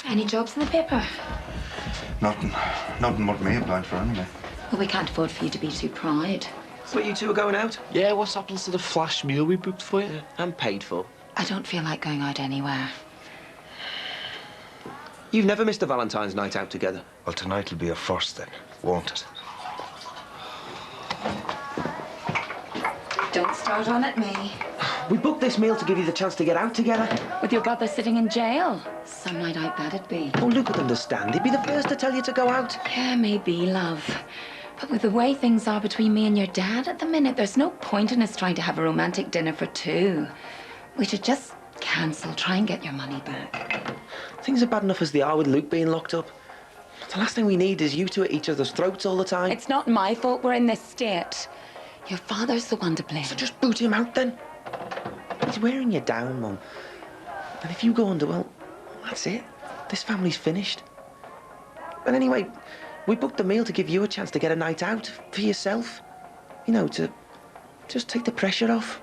Any jobs in the paper? Nothing. Nothing worth me applying for anyway. Well, we can't afford for you to be too proud. So you two are going out? Yeah, what's happened to the flash meal we booked for you? And paid for. I don't feel like going out anywhere. You've never missed a Valentine's night out together? Well, tonight will be a first then, won't it? Don't start on at me. We booked this meal to give you the chance to get out together. With your brother sitting in jail. Some night out that'd be. Oh, Luke would understand. He'd be the first to tell you to go out. Yeah, maybe, love. But with the way things are between me and your dad at the minute, there's no point in us trying to have a romantic dinner for two. We should just cancel, try and get your money back. Things are bad enough as they are with Luke being locked up. The last thing we need is you two at each other's throats all the time. It's not my fault we're in this state. Your father's the one to blame. So just boot him out then. He's wearing you down, Mum. And if you go under, well, that's it. This family's finished. And anyway, we booked the meal to give you a chance to get a night out for yourself. You know, to just take the pressure off.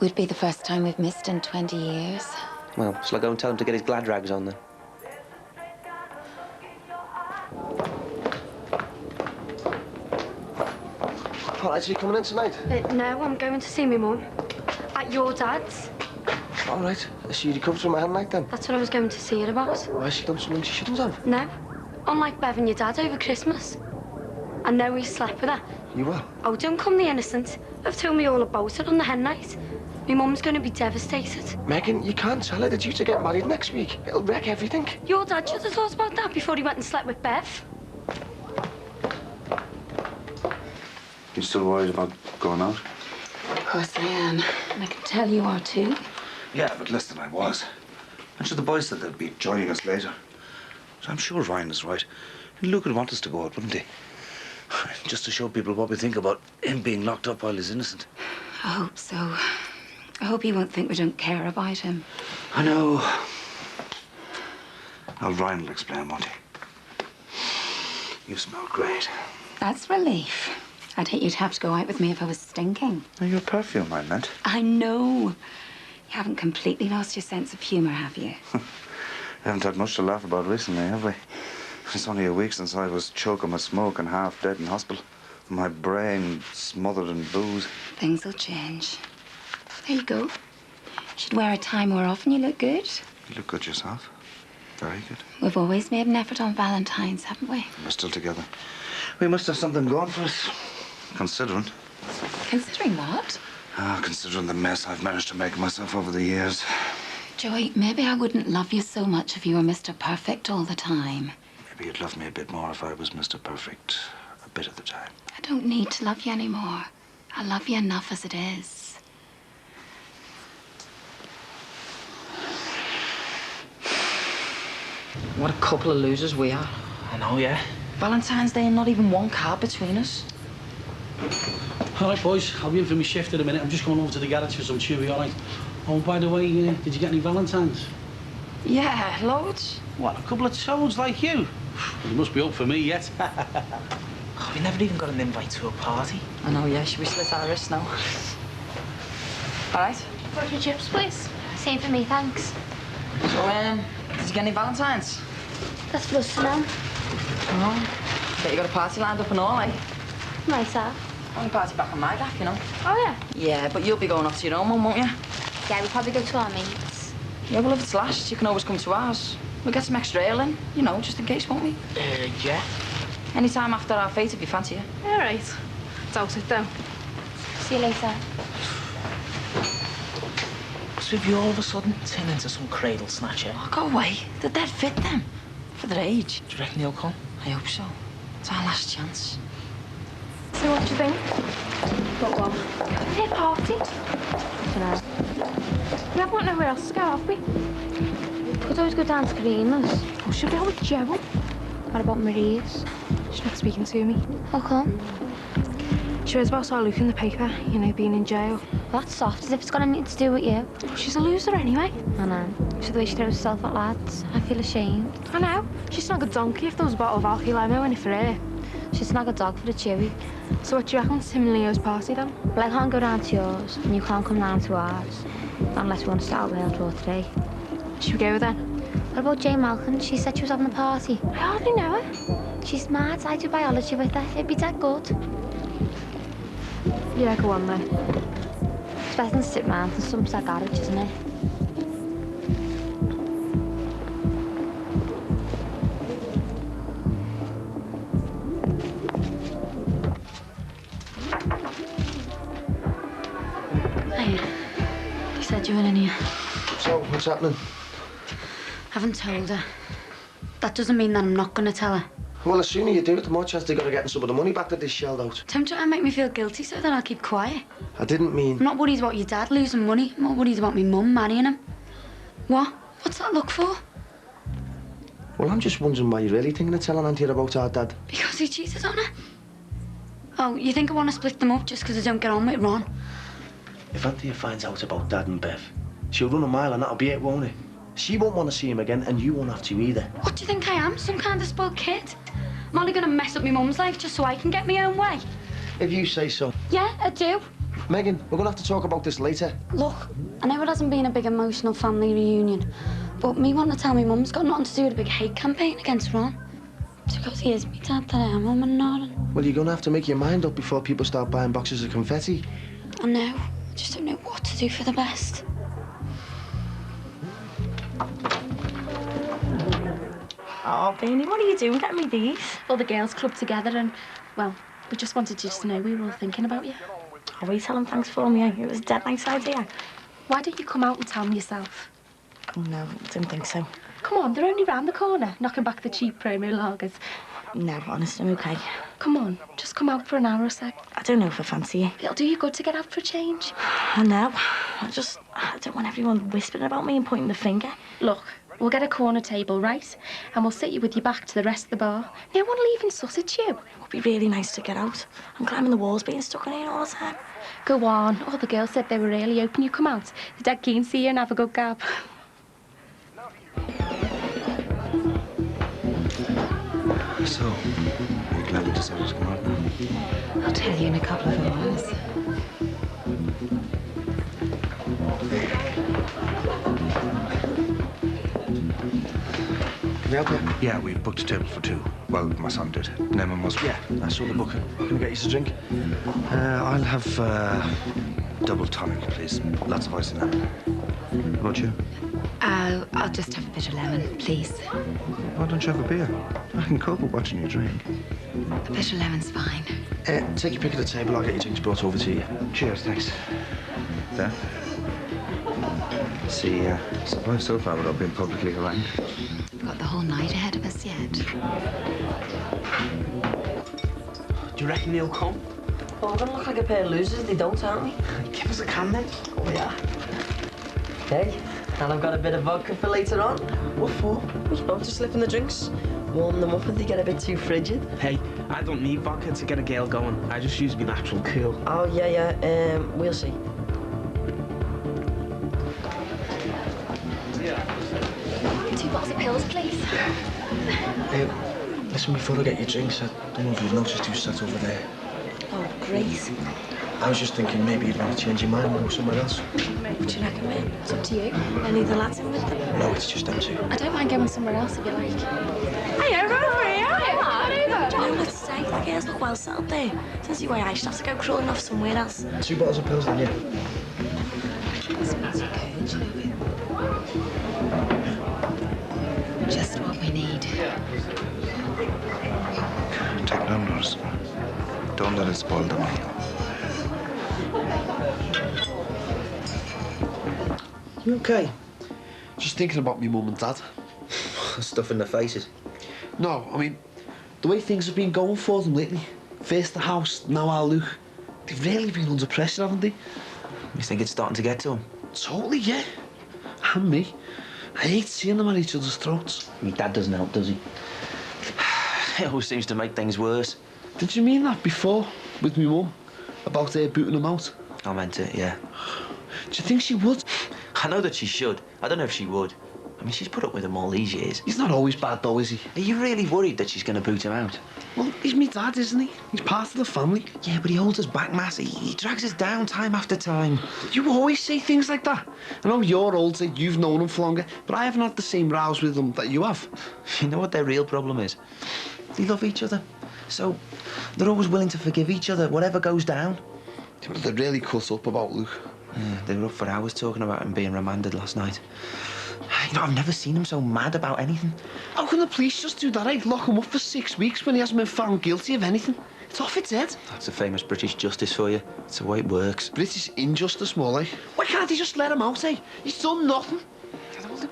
Would be the first time we've missed in 20 years. Well, shall I go and tell him to get his glad rags on then? All right, so you coming in tonight? No, I'm going to see my mum. At your dad's. All right. Is she recovered from a hen night then? That's what I was going to see her about. Why has she done something she shouldn't have? No. Unlike Bev and your dad over Christmas. I know he slept with her. You will? Oh, don't come the innocent. They've told me all about it on the hen night. My mum's going to be devastated. Megan, you can't tell her that you to get married next week. It'll wreck everything. Your dad should have thought about that before he went and slept with Bev. You still worried about going out? Of course I am. And I can tell you are too. Yeah, but less than I was. And sure, the boys said they'd be joining us later. So I'm sure Ryan is right. And Luke would want us to go out, wouldn't he? Just to show people what we think about him being locked up while he's innocent. I hope so. I hope he won't think we don't care about him. I know. Well, Ryan will explain, won't he? You smell great. That's relief. I'd hate you to have to go out with me if I was stinking. Now, your perfume, I meant. I know. You haven't completely lost your sense of humour, have you? Haven't had much to laugh about recently, have we? It's only a week since I was choking with smoke and half dead in hospital. My brain smothered in booze. Things will change. There you go. You should wear a tie more often. You look good. You look good yourself. Very good. We've always made an effort on Valentine's, haven't we? We're still together. We must have something going for us. Considering. Considering what? Considering the mess I've managed to make of myself over the years. Joey, maybe I wouldn't love you so much if you were Mr. Perfect all the time. Maybe you'd love me a bit more if I was Mr. Perfect a bit of the time. I don't need to love you anymore. I love you enough as it is. What a couple of losers we are. I know, yeah. Valentine's Day and not even one card between us. All right, boys, I'll be in for my shift in a minute. I'm just going over to the garage for some chewy, all right? Oh, by the way, did you get any Valentines? Yeah, loads. What, a couple of toads like you? You must be up for me yet. Oh, we never even got an invite to a party. I know, yeah, should we slit our wrists now? All right. Potato chips, please. Same for me, thanks. So, did you get any Valentines? That's for us to know. Oh, bet you got a party lined up and all, eh? Myself. Only party back on my deck, you know. Oh, yeah? Yeah, but you'll be going off to your own one, won't you? Yeah, we'll probably go to our mates. Yeah, well, if it's last, you can always come to ours. We'll get some extra ale in, you know, just in case, won't we? Yeah. Any time after our fete, if you fancy it. All right. Doubt it, though. See you later. So if you all of a sudden turn into some cradle snatcher, Oh, go away. They're dead fit, them. For their age. do you reckon he'll come? I hope so. It's our last chance. So what do you think? But what? Hey, party. Dunno. We haven't got nowhere else to go, have we? Could always go down to Karina's. Oh, should we go with Joe? What about Maria's? She's not speaking to me. How come? She read about our Luke in the paper, you know, being in jail. Well, that's soft, as if it's got anything to do with you. Oh, she's a loser anyway. I know. So the way she throws herself at lads, I feel ashamed. I know. She's not a donkey if there was a bottle of alky limo in it for her. She's not a dog for the chewy. So what do you reckon, Tim and Leo's party then? Well, I can't go down to yours, and you can't come down to ours. Not unless we want to start World War III. Should we go then? What about Jane Malcolm? She said she was having a party. I hardly know her. She's mad. I do biology with her. It'd be dead good. Yeah, go on then. It's better than sitting around in some sad garage, isn't it? Hey, you said you were in here. So, what's happening? Haven't told her. That doesn't mean that I'm not going to tell her. Well, the sooner you do it, the more chance they got of getting some of the money back that they shelled out. Don't try and make me feel guilty so that I'll keep quiet. I didn't mean... I'm not worried about your dad losing money. I'm not worried about my mum marrying him. What? What's that look for? Well, I'm just wondering why you're really thinking of telling Auntie about our dad. Because he cheated on her. Oh, you think I want to split them up just because I don't get on with Ron? If Anthea finds out about Dad and Bev, she'll run a mile and that'll be it, won't it? She won't want to see him again, and you won't have to either. What do you think I am? Some kind of spoiled kid? I'm only going to mess up my mum's life just so I can get my own way. If you say so. Yeah, I do. Megan, we're going to have to talk about this later. Look, I know it hasn't been a big emotional family reunion, but me wanting to tell my mum's got nothing to do with a big hate campaign against Ron. It's because he is me dad that I am mum and not. Well, you're going to have to make your mind up before people start buying boxes of confetti. I know. I just don't know what to do for the best. Oh, Beanie, what are you doing getting me these? All the girls clubbed together and, well, we just wanted you to know we were all thinking about you. Oh, will you tell them thanks for me? It was a dead nice idea. Why don't you come out and tell me yourself? Oh, no, I didn't think so. Come on, they're only round the corner, knocking back the cheap promo lagers. No, honestly, I'm okay. Come on, just come out for an hour or so. I don't know if I fancy it. It'll do you good to get out for a change. I know. I don't want everyone whispering about me and pointing the finger. Look, we'll get a corner table, right? And we'll sit you with your back to the rest of the bar. No one leaving Sussex, you. It would be really nice to get out. I'm climbing the walls, being stuck in here all the time. Go on. All the girls said they were really hoping you come out. They're dead keen to see you and have a good gab. So, are you glad we decided to come out now? I'll tell you in a couple of hours. Can I help you? Yeah, we booked a table for two. Well, my son did. Naaman was... Yeah, I saw the booking. Can I get you a drink? I'll have double tonic, please. Lots of ice in it. How about you? I'll just have a bit of lemon, please. Why don't you have a beer? I can cope with watching you drink. A bit of lemon's fine. Take your pick at the table. I'll get your drinks brought over to you. Cheers, thanks. There. See, survived so far without being publicly harangued. We've got the whole night ahead of us yet. Do you reckon they'll come? Well, we're gonna look like a pair of losers. They don't, aren't we? Give us a can then. Oh, yeah. Hey, and I've got a bit of vodka for later on. What for? You know, to slip in the drinks. Warm them up if they get a bit too frigid. Hey, I don't need vodka to get a girl going. I just use my natural cool. Oh, yeah. We'll see. Two bottles of pills, please. Listen, before I get your drinks, I don't know if you've noticed who's sat over there. Oh, great. I was just thinking maybe you'd want to change your mind and go somewhere else. What do you reckon, mate? It's up to you. Any of the lads in with them? No, it's just them two. I don't mind going somewhere else if you like. Hey, over here! Do you know what to say? The girls look well settled there. Doesn't see why I should have to go crawling off somewhere else. 2 bottles of pills then, yeah. Smells good, you know. Just what we need. Take it indoors. Don't let it spoil the meal. You okay? Just thinking about me mum and dad. Stuff in their faces. No, I mean, the way things have been going for them lately. First the house, now our Luke. They've really been under pressure, haven't they? You think it's starting to get to him? Totally, yeah. And me. I hate seeing them at each other's throats. My dad doesn't help, does he? He always seems to make things worse. Did you mean that before, with me mum? About her booting him out? I meant it, yeah. Do you think she would? I know that she should. I don't know if she would. I mean, she's put up with him all these years. He's not always bad, though, is he? Are you really worried that she's going to boot him out? Well, he's me dad, isn't he? He's part of the family. Yeah, but he holds us back, Mass. He drags us down time after time. You always say things like that. I know you're older, you've known him for longer, but I haven't had the same rows with him that you have. You know what their real problem is? They love each other. So they're always willing to forgive each other, whatever goes down. Yeah, but they're really cut up about Luke. Yeah, they were up for hours talking about him being remanded last night. You know, I've never seen him so mad about anything. How can the police just do that? I'd lock him up for 6 weeks when he hasn't been found guilty of anything. It's off its head. That's a famous British justice for you. It's the way it works. British injustice, more like. Why can't he just let him out, eh? He's done nothing.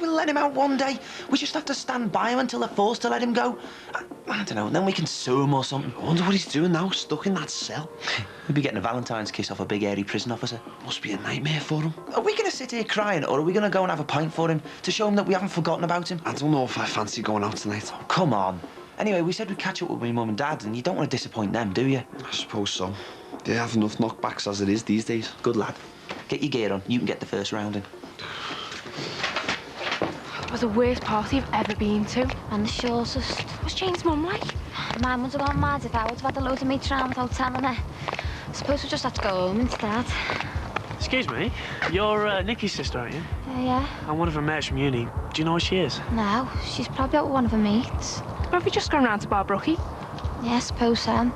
We'll let him out one day. We just have to stand by him until they're forced to let him go. I don't know, and then we can sue him or something. I wonder what he's doing now, stuck in that cell. He'll be getting a Valentine's kiss off a big, hairy prison officer. Must be a nightmare for him. Are we going to sit here crying, or are we going to go and have a pint for him to show him that we haven't forgotten about him? I don't know if I fancy going out tonight. Oh, come on. Anyway, we said we'd catch up with my mum and dad, and you don't want to disappoint them, do you? I suppose so. They have enough knockbacks as it is these days. Good lad. Get your gear on. You can get the first round in. It was the worst party I've ever been to. And the shortest. What's Jane's mum like? Mine would have gone mad if I would have had a load of mates around without telling her. I suppose we just had to go home instead. Excuse me, you're Nikki's sister, aren't you? Yeah. I'm one of her mates from uni. Do you know where she is? No, she's probably out with one of her mates. Have you just gone round to Bar Brookie? Yeah, I suppose so. All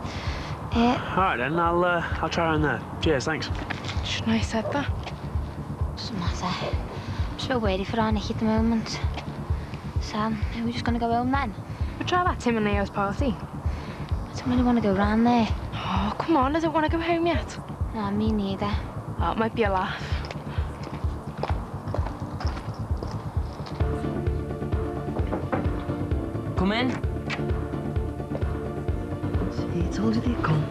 right then, I'll try her in there. Cheers, thanks. Shouldn't I have said that? Doesn't matter. I'm just a bit worried for our Nicky at the moment. So, are we just going to go home then? We'll try that Tim and Leo's party. I don't really want to go round there. Oh, come on, I don't want to go home yet. No, me neither. Oh, it might be a laugh. Come in. See, I told you they'd come.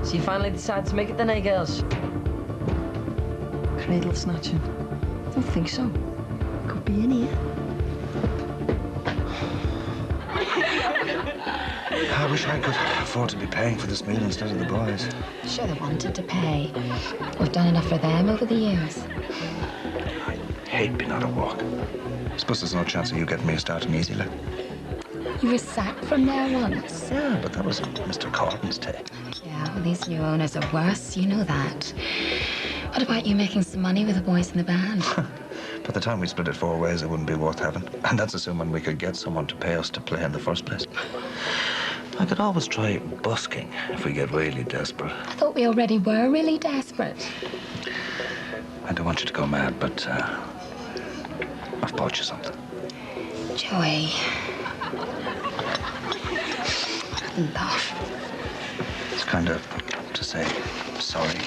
So you finally decided to make it then, eh, girls? Cradle snatching? Don't think so. Could be in here. I wish I could afford to be paying for this meal instead of the boys. Sure, they wanted to pay. We've done enough for them over the years. I hate being out of work. I suppose there's no chance of you getting me a start in Easy Life. You were sacked from there once. Yeah, but that was Mr. Corton's take. Yeah, well, these new owners are worse, you know that. What about you making some money with the boys in the band? By the time we split it 4 ways, it wouldn't be worth having. And that's assuming we could get someone to pay us to play in the first place. I could always try busking if we get really desperate. I thought we already were really desperate. I don't want you to go mad, but I've bought you something. Joey. Love. It's kind of to say sorry.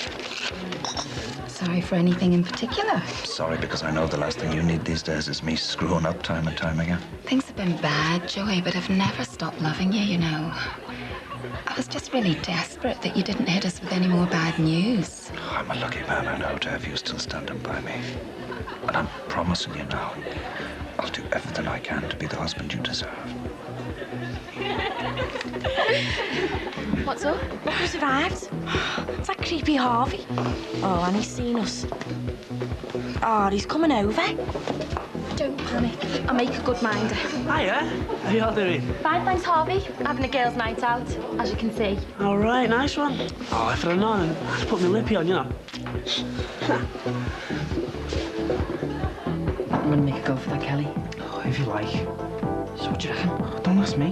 Sorry for anything in particular. Sorry because I know the last thing you need these days is me screwing up time and time again. Things have been bad, Joey, but I've never stopped loving you, you know. I was just really desperate that you didn't hit us with any more bad news. I'm a lucky man, I know, to have you still standing by me. And I'm promising you now, I'll do everything I can to be the husband you deserve. What's up? Look who's arrived. It's that creepy Harvey. Oh, and he's seen us. Oh, he's coming over. Don't panic. I'll make a good minder. Hiya, how y'all doing? Fine, thanks, Harvey. Having a girls' night out, as you can see. All right, nice one. Oh, if I'd have known, I'd just put my lippy on, you know. I'm gonna make a go for that, Kelly. Oh, if you like. So what do you reckon? Don't ask me.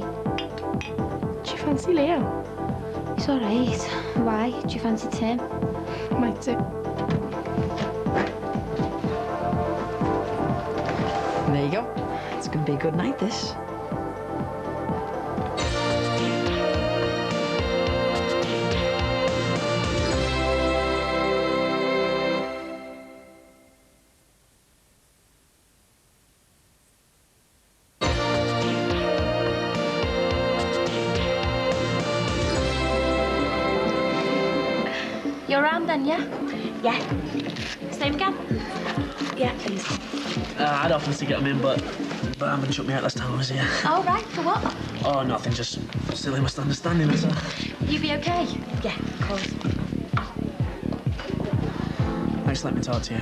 Do you fancy Leo? He's all right. Why? Do you fancy Tim? Might do. There you go. It's gonna be a good night, this. You're around then, yeah? Yeah. Same again? Yeah, please. I'd offer to get him in, but Barman shut me out last time I was here. Oh, right. For what? Oh, nothing, just silly misunderstanding, that's all. You be okay? Yeah, of course. Thanks for letting me talk to you.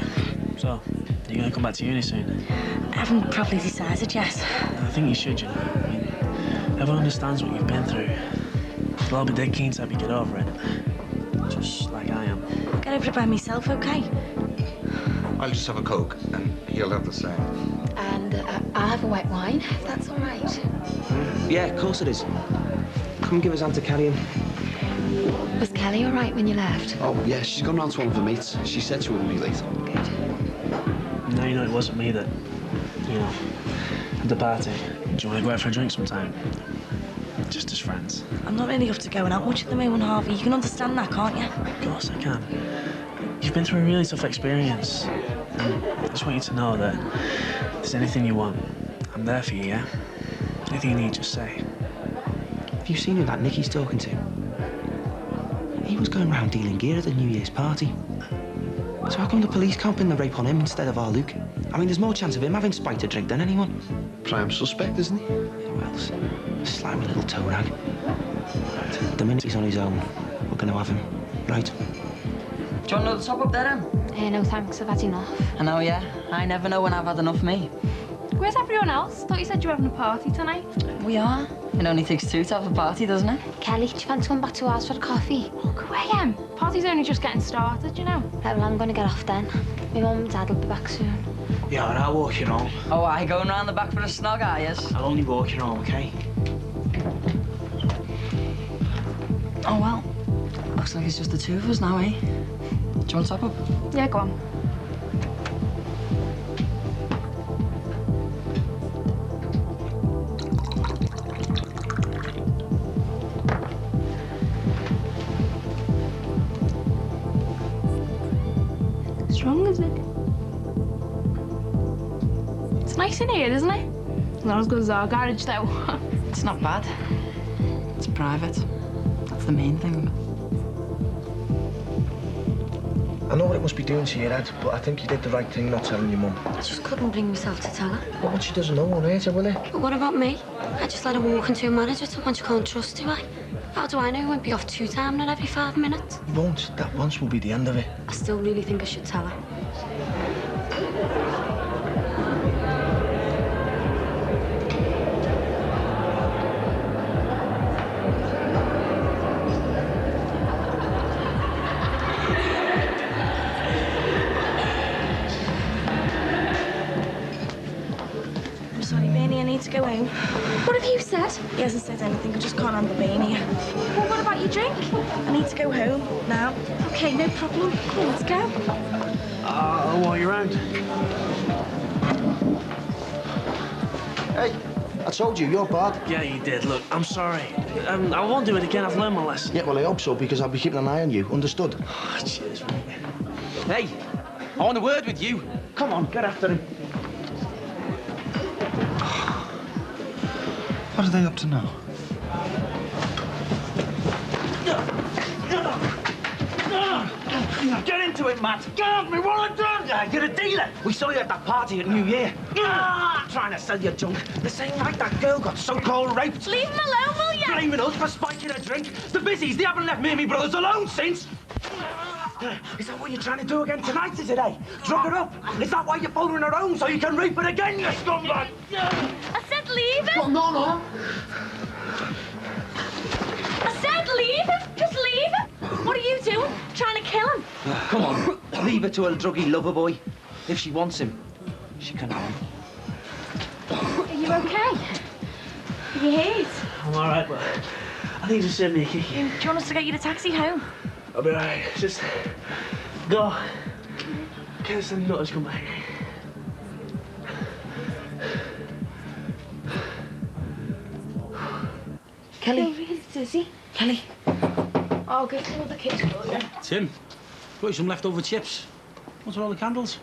So, you gonna come back to uni soon? I haven't properly decided yet. I think you should, you know. I mean, everyone understands what you've been through. They'll all be dead keen to help you get over it. Just like I am. I'll get over it by myself, okay? I'll just have a Coke, and he'll have the same. And I'll have a white wine, if that's all right. Yeah, of course it is. Come give us hand to carry him. Was Kelly all right when you left? Oh, yeah, she's gone round to one of her mates. She said she wouldn't be late. Good. Now you know it wasn't me that, you know, at the party. Do you want to go out for a drink sometime? Just as friends. I'm not really up to going out much at the moment, Harvey. You can understand that, can't you? Of course I can. You've been through a really tough experience. And I just want you to know that if there's anything you want, I'm there for you, yeah? Anything you need, just say. Have you seen who that Nicky's talking to? He was going round dealing gear at the New Year's party. So how come the police can't pin the rape on him instead of our Luke? I mean, there's more chance of him having spiked a drink than anyone. Prime suspect, isn't he? Yeah, well, slimy little toe rag. The minute he's on his own, we're going to have him, right? Do you want another top up there, Em? No, thanks. I've had enough. I know, yeah. I never know when I've had enough me. Where's everyone else? Thought you said you were having a party tonight. We are. It only takes two to have a party, doesn't it? Kelly, do you fancy coming back to ours for a coffee? Oh, go away, Em. Party's only just getting started, you know. Well, I'm going to get off then. My mum and dad will be back soon. Yeah, and I'll walk you home. Oh, are you going round the back for a snog, are you? I'll only walk you home, okay? Oh, well. Looks like it's just the two of us now, eh? Do you want to top up? Yeah, go on. Strong, is it? It's nice in here, isn't it? Not as good as our garage, though. It's not bad. It's private. That's the main thing. I know what it must be doing to your head, but I think you did the right thing not telling your mum. I just couldn't bring myself to tell her. But what she doesn't know won't hurt her, will it? But what about me? I just let her walk into a marriage with someone she can't trust, do I? How do I know he won't be off two-timing her every 5 minutes? You won't. That once will be the end of it. I still really think I should tell her. I'm sorry, Bernie, I need to go home. What have you said? He hasn't said anything, I just can't handle being here. Well, what about your drink? I need to go home now. Okay, no problem. Come on, let's go. While you're around. Hey, I told you, you're bad. Yeah, you did. Look, I'm sorry. I won't do it again. I've learned my lesson. Yeah, well, I hope so, because I'll be keeping an eye on you. Understood? Oh, cheers, mate. Hey, I want a word with you. Come on, get after him. What are they up to now? Get into it, Matt. Get off me, what have I done? You're a dealer. We saw you at that party at New Year. Trying to sell your junk. The same night that girl got so-called raped. Leave him alone, will you? Blaming us for spiking a drink. The busies, they haven't left me and me brothers alone since. Is that what you're trying to do again tonight, is it, eh? Drug her up. Is that why you're following her home, so you can rape her again, you scumbag? I said leave him. No, no. I said leave him. Just leave him. What are you doing? Trying to kill him? Come on, leave her to her druggy lover boy. If she wants him, she can have him. Are you okay? Are you hurt? I'm all right, but I think you just send me a kick. Do you want us to get you the taxi home? I'll be all right. Just go. Get us some nutters come back. Kelly. I'm really dizzy. Kelly. I'll go to the kitchen. Tim, got you some leftover chips. What's with all the candles?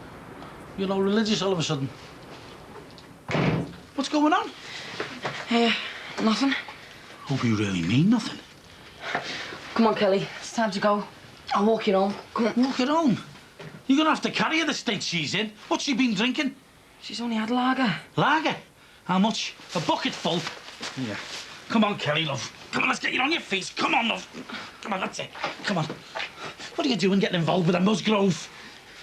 You're all religious all of a sudden. What's going on? Nothing. Hope you really mean nothing. Come on, Kelly. It's time to go. I'll walk you home. Come on. Walk her home? You're gonna have to carry her the state she's in. What's she been drinking? She's only had lager. Lager? How much? A bucket full? Yeah. Come on, Kelly, love. Come on, let's get you on your feet. Come on, love. Come on, that's it. Come on. What are you doing getting involved with a Musgrove?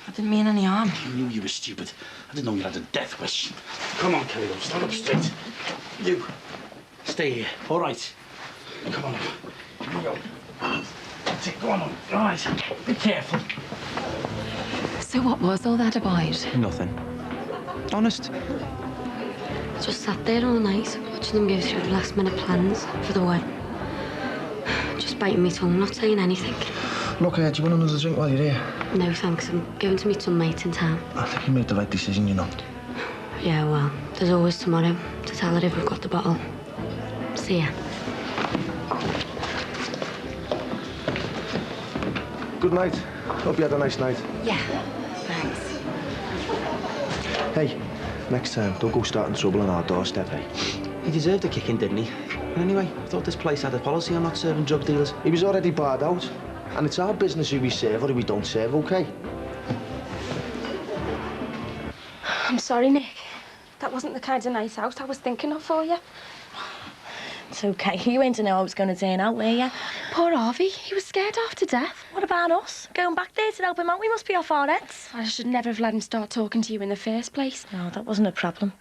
I didn't mean any harm. I knew you were stupid. I didn't know you had a death wish. Come on, Kelly, love. Stand up straight. You. Stay here. All right. Come on, love. Here we go. That's it. Go on, love. All right. Be careful. So what was all that about? Nothing. Honest. Just sat there all night, watching them go through the last-minute plans for the wedding. Just biting my tongue, not saying anything. Look, do you want another drink while you're here? No, thanks. I'm going to meet some mate in town. I think you made the right decision, you know. Yeah, well, there's always tomorrow to tell her if we've got the bottle. See ya. Good night. Hope you had a nice night. Yeah, thanks. Hey, next time, don't go starting trouble on our doorstep, eh? He deserved a kicking, didn't he? Anyway, I thought this place had a policy on not serving drug dealers. He was already barred out. And it's our business who we serve or who we don't serve, OK? I'm sorry, Nick. That wasn't the kind of night out I was thinking of for you. It's OK. You ain't to know how it's going to turn out, were you? Poor Harvey. He was scared half to death. What about us? Going back there to help him out, we must be off our heads. I should never have let him start talking to you in the first place. No, that wasn't a problem.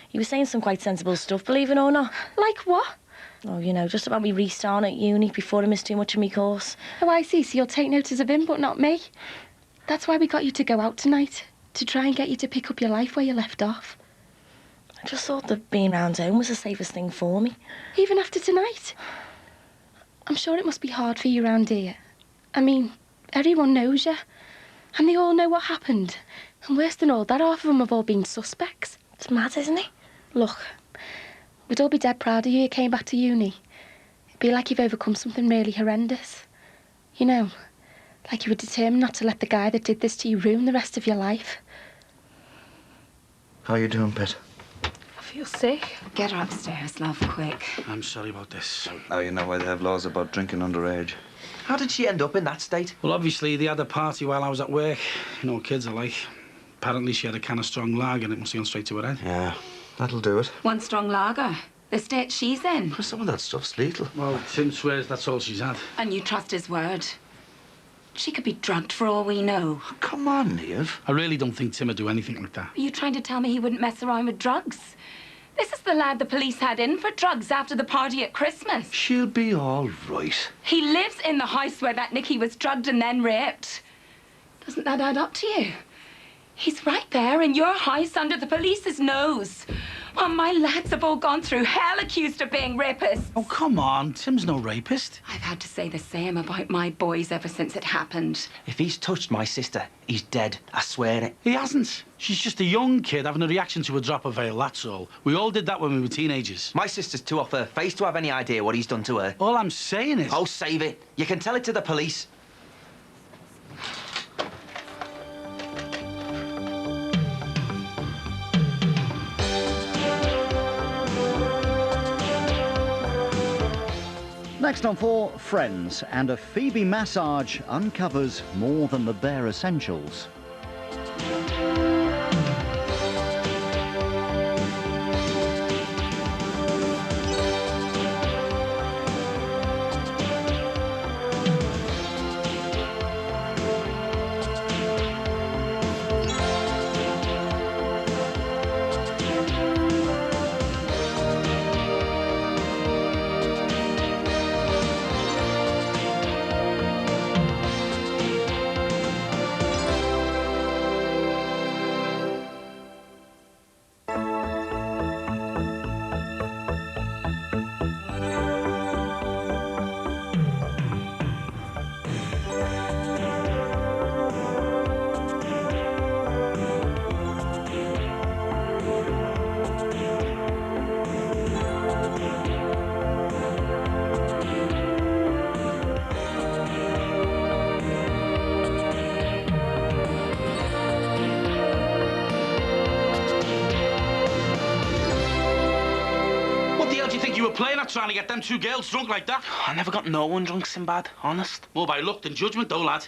He was saying some quite sensible stuff, believe it or not. Like what? Oh, you know, just about me restarting at uni before I missed too much of my course. Oh, I see. So you'll take notice of him, but not me. That's why we got you to go out tonight. To try and get you to pick up your life where you left off. I just thought that being round home was the safest thing for me. Even after tonight? I'm sure it must be hard for you round here. I mean, everyone knows you. And they all know what happened. And worse than all, that half of them have all been suspects. It's mad, isn't it? Look, we'd all be dead proud of you came back to uni. It'd be like you've overcome something really horrendous. You know, like you were determined not to let the guy that did this to you ruin the rest of your life. How you doing, Pet? I feel sick. Get her upstairs, love, quick. I'm sorry about this. Now you know why they have laws about drinking underage. How did she end up in that state? Well, obviously, they had a party while I was at work. You know what kids are like. Apparently, she had a can of strong lager and it must have gone straight to her head. Yeah, that'll do it. One strong lager. The state she's in. But some of that stuff's lethal. Well, Tim swears that's all she's had. And you trust his word. She could be drugged for all we know. Come on, Niamh. I really don't think Tim would do anything like that. Are you trying to tell me he wouldn't mess around with drugs? This is the lad the police had in for drugs after the party at Christmas. She'll be all right. He lives in the house where that Nicky was drugged and then raped. Doesn't that add up to you? He's right there in your house under the police's nose. Well, my lads have all gone through hell accused of being rapists. Oh, come on. Tim's no rapist. I've had to say the same about my boys ever since it happened. If he's touched my sister, he's dead. I swear it. He hasn't. She's just a young kid having a reaction to a drop of ale, that's all. We all did that when we were teenagers. My sister's too off her face to have any idea what he's done to her. All I'm saying is... Oh, save it. You can tell it to the police. Next on 4, Friends, and a Phoebe massage uncovers more than the bare essentials. Playing at trying to get them two girls drunk like that. I never got no one drunk, Sinbad, honest. More by luck than judgment, though, lad.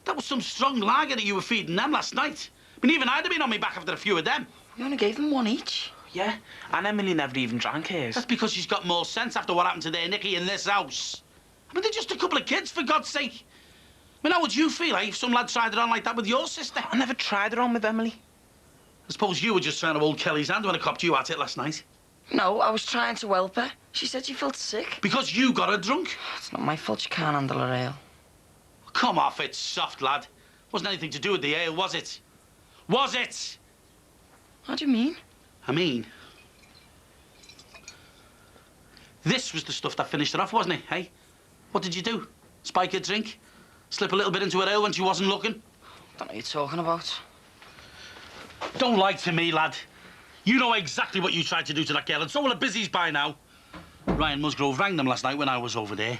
That was some strong lager that you were feeding them last night. I mean, even I'd have been on my back after a few of them. We only gave them one each. Yeah, and Emily never even drank hers. That's because she's got more sense after what happened to their Nicky in this house. I mean, they're just a couple of kids, for God's sake. I mean, how would you feel, if some lad tried it on like that with your sister? I never tried it on with Emily. I suppose you were just trying to hold Kelly's hand when I copped you at it last night. No, I was trying to help her. She said she felt sick. Because you got her drunk? It's not my fault she can't handle her ale. Come off it, soft lad. Wasn't anything to do with the ale, was it? Was it? What do you mean? I mean... this was the stuff that finished her off, wasn't it, hey? What did you do? Spike her drink? Slip a little bit into her ale when she wasn't looking? Don't know what you're talking about. Don't lie to me, lad. You know exactly what you tried to do to that girl, and so will the busies by now. Ryan Musgrove rang them last night when I was over there.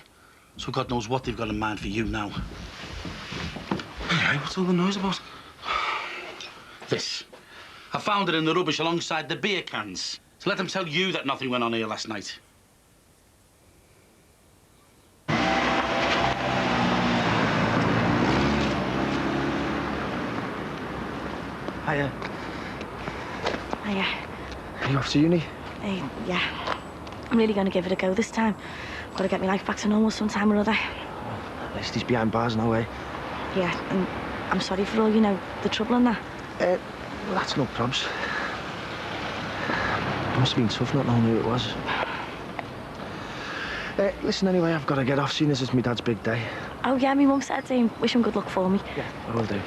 So God knows what they've got in mind for you now. Hey, what's all the noise about? This. I found it in the rubbish alongside the beer cans. So let them tell you that nothing went on here last night. Hiya. Hiya. Are you off to uni? Yeah. I'm really going to give it a go this time. Got to get my life back to normal sometime or other. At least he's behind bars now, eh? Yeah, and I'm sorry for all, the trouble and that. Well, that's no probs. It must have been tough not knowing who it was. Listen, anyway, I've got to get off soon as it's my dad's big day. Oh, yeah, my mum said wish him good luck for me. Yeah, I will do.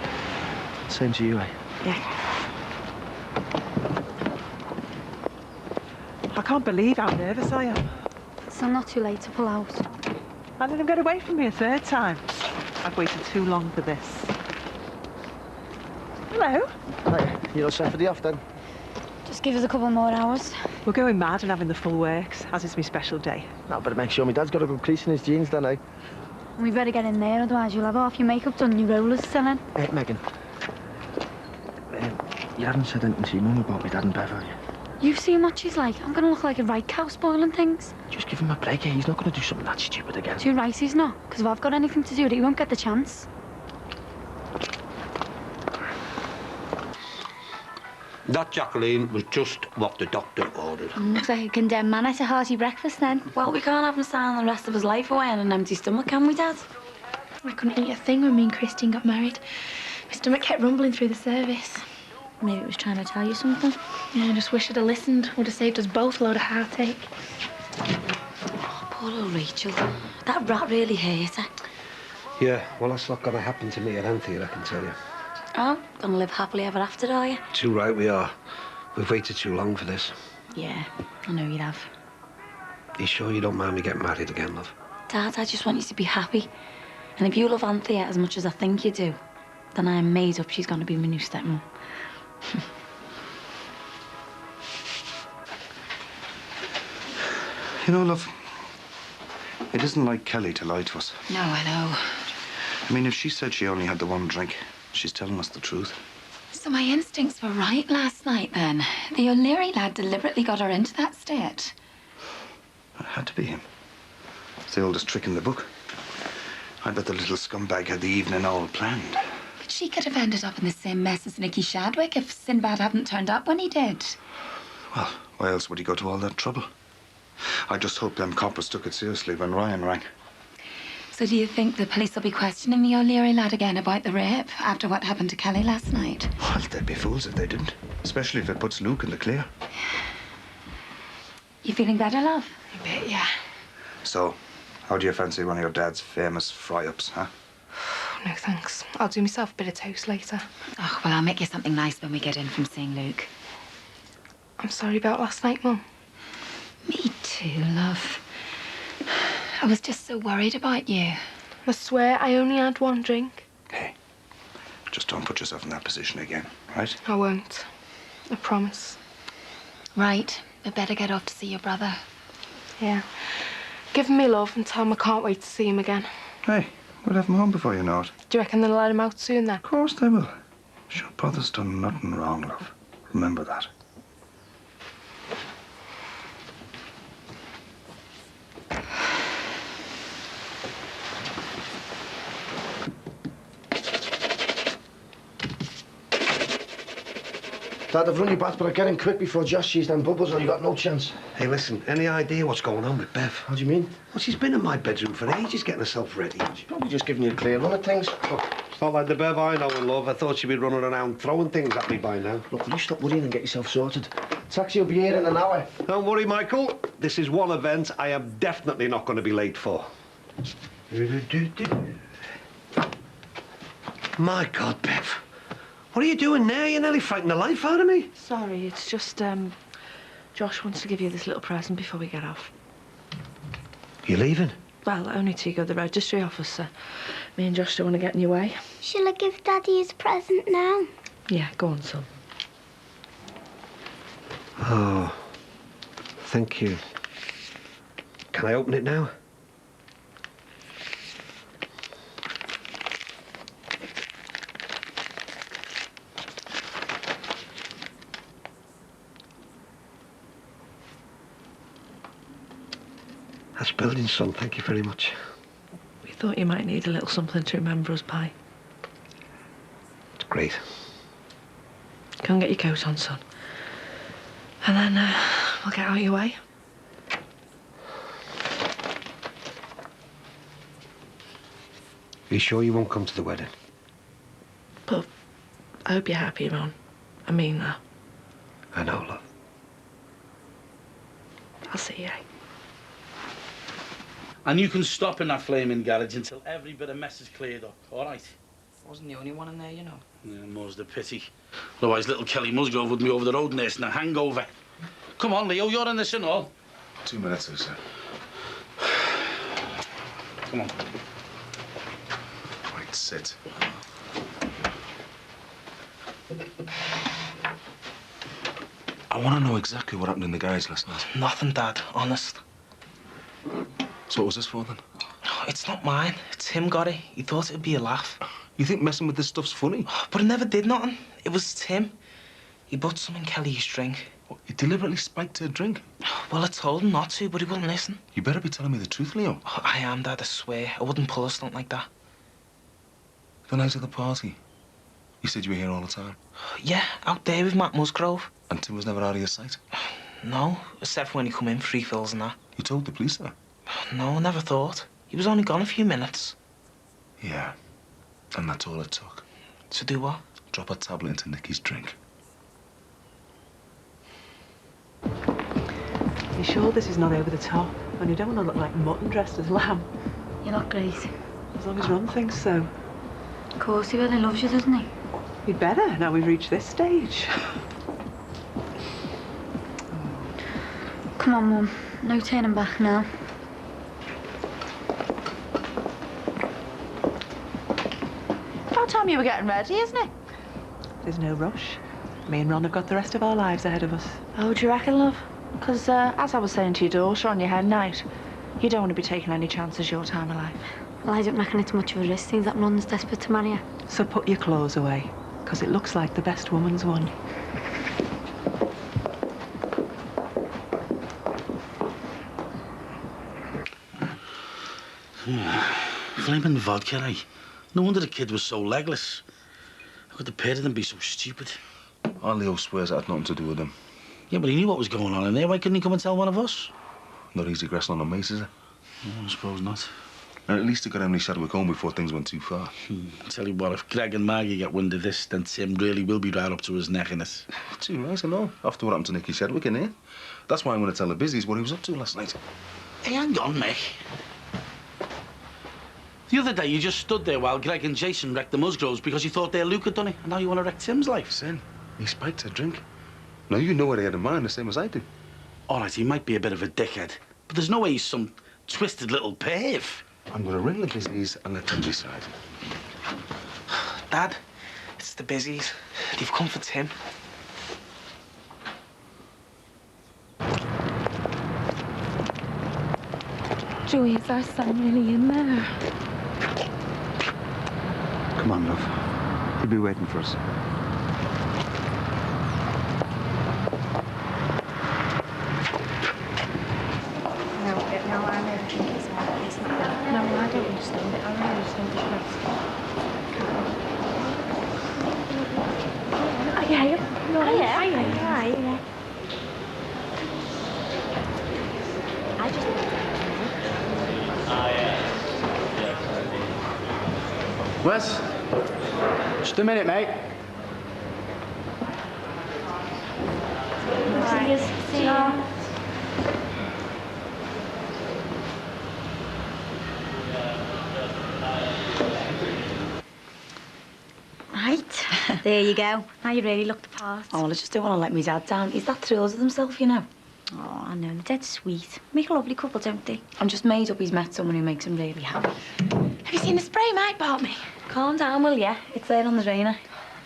Same to you, eh? Yeah. I can't believe how nervous I am. It's not too late to pull out. And then get away from me a third time. I've waited too long for this. Hello. Hey, you all set for the off then? Just give us a couple more hours. We're going mad and having the full works, as it's my special day. No, better make sure my dad's got a good crease in his jeans then, eh? We better get in there, otherwise you'll have half your makeup done and your rollers still in. Hey, Megan. You haven't said anything to your mum about me dad and Bev, have you? You've seen what she's like. I'm gonna look like a right cow spoiling things. Just give him a break, eh? He's not going to do something that stupid again. Too right he's not, because if I've got anything to do with it, he won't get the chance. That, Jacqueline, was just what the doctor ordered. Looks like a condemned man at a hearty breakfast then. Well, we can't have him signing the rest of his life away on an empty stomach, can we, Dad? I couldn't eat a thing when me and Christine got married. My stomach kept rumbling through the service. Maybe it was trying to tell you something. Yeah, I just wish I'd have listened. Would have saved us both a load of heartache. Oh, poor old Rachel. That rat really hurt her. Yeah, well, that's not going to happen to me at Anthea, I can tell you. Oh, gonna live happily ever after, are you? Too right we are. We've waited too long for this. Yeah, I know you'd have. You sure you don't mind me getting married again, love? Dad, I just want you to be happy. And if you love Anthea as much as I think you do, then I'm made up she's gonna be my new stepmom. You know, love, it isn't like Kelly to lie to us. No, I know. I mean, if she said she only had the one drink, she's telling us the truth. So my instincts were right last night, then. The O'Leary lad deliberately got her into that state. It had to be him. It's the oldest trick in the book. I bet the little scumbag had the evening all planned. But she could have ended up in the same mess as Nicky Shadwick if Sinbad hadn't turned up when he did. Well, why else would he go to all that trouble? I just hope them coppers took it seriously when Ryan rang. So do you think the police will be questioning the O'Leary lad again about the rape after what happened to Kelly last night? Well, they'd be fools if they didn't. Especially if it puts Luke in the clear. You feeling better, love? A bit, yeah. So, how do you fancy one of your dad's famous fry-ups, huh? No, thanks. I'll do myself a bit of toast later. Oh, well, I'll make you something nice when we get in from seeing Luke. I'm sorry about last night, Mum. Me too, love. I was just so worried about you. I swear I only had one drink. Hey, just don't put yourself in that position again, right? I won't. I promise. Right. We better get off to see your brother. Yeah. Give him me love and tell him I can't wait to see him again. Hey, we'll have him home before you know it. Do you reckon they'll let him out soon then? Of course they will. Your brother's done nothing wrong, love. Remember that. Dad, I've run you back, but I get in quick before Josh sees them bubbles or you got no chance. Hey, listen, any idea what's going on with Bev? How do you mean? Well, she's been in my bedroom for ages getting herself ready. She's probably just giving you a clear run of things. It's not like the Bev I know and love. I thought she'd be running around throwing things at me by now. Look, will you stop worrying and get yourself sorted? Taxi will be here in an hour. Don't worry, Michael. This is one event I am definitely not going to be late for. My God, Bev. What are you doing there? You nearly frightened the life out of me. Sorry, it's just, Josh wants to give you this little present before we get off. You leaving? Well, only to go to the registry office. Me and Josh don't want to get in your way. Shall I give Daddy his present now? Yeah, go on, son. Oh, thank you. Can I open it now? That's building, son. Thank you very much. We thought you might need a little something to remember us by. It's great. Go and get your coat on, son. And then we'll get out of your way. Are you sure you won't come to the wedding? But I hope you're happy, Ron. I mean that. I know, love. I'll see you. And you can stop in that flaming garage until every bit of mess is cleared up, all right? I wasn't the only one in there, you know. Yeah, more's the pity. Otherwise, little Kelly Musgrove would be over the road nursing a hangover. Come on, Leo, you're in this and all. 2 minutes, sir. Come on. Right, sit. I want to know exactly what happened in the garage last night. Nothing, Dad, honest. So what was this for, then? It's not mine. It's him got it. He thought it'd be a laugh. You think messing with this stuff's funny? But I never did nothing. It was him. He put some in Kelly's drink. What, you deliberately spiked her drink? Well, I told him not to, but he wouldn't listen. You better be telling me the truth, Leo. I am, Dad, I swear. I wouldn't pull a stunt like that. The night of the party. You said you were here all the time. Yeah, out there with Matt Musgrove. And Tim was never out of your sight? No, except for when he come in for refills and that. You told the police that? No, I never thought. He was only gone a few minutes. Yeah, and that's all it took. To do what? Drop a tablet into Nicky's drink. You sure this is not over the top? And you don't want to look like mutton dressed as lamb. You look great. As long as Ron thinks so. Of course, he really loves you, doesn't he? He'd better, now we've reached this stage. Come on, Mum. No turning back now. About time you were getting ready, isn't it? There's no rush. Me and Ron have got the rest of our lives ahead of us. Oh, do you reckon, love? Because, as I was saying to your daughter on your hen night, you don't want to be taking any chances your time of life. Well, I don't reckon it's much of a risk, seems that Ron's desperate to marry her. So put your clothes away, because it looks like the best woman's won. Flaming vodka, eh? No wonder the kid was so legless. How could the pair of them be so stupid? Our Leo swears it had nothing to do with him. Yeah, but he knew what was going on in there. Why couldn't he come and tell one of us? Not easy grassland on mace, is it? Oh, I suppose not. And at least he got Emily Shadwick home before things went too far. Tell you what, if Greg and Maggie get wind of this, then Tim really will be right up to his neck in it. Too right, I know. After what happened to Nicky Shadwick in here. That's why I'm going to tell the busies what he was up to last night. Hey, hang on, Mick. The other day, you just stood there while Greg and Jason wrecked the Musgroves because you thought their Luke had done it, and now you want to wreck Tim's life. Sin, he spiked her drink. Now, you know what he had in mind, the same as I do. All right, he might be a bit of a dickhead, but there's no way he's some twisted little pave. I'm going to ring the busies and let them decide. Dad, it's the busies. They've come for Tim. Joey, is our son really in there? Come on, love. He'll be waiting for us. No, I don't think it's not. No, I don't understand it. I really understand it. Yeah, all right. yeah. Hiya. Right. I just... Wes, just a minute, mate. See you. Right, there you go. Now you really look the part. Oh, well, I just don't want to let me dad down. He's that thrilled with himself, you know. Oh, I know, they're dead sweet. Make a lovely couple, don't they? I'm just made up he's met someone who makes him really happy. Have you seen the spray Mike bought me? Calm down, will ya? It's there on the drainer.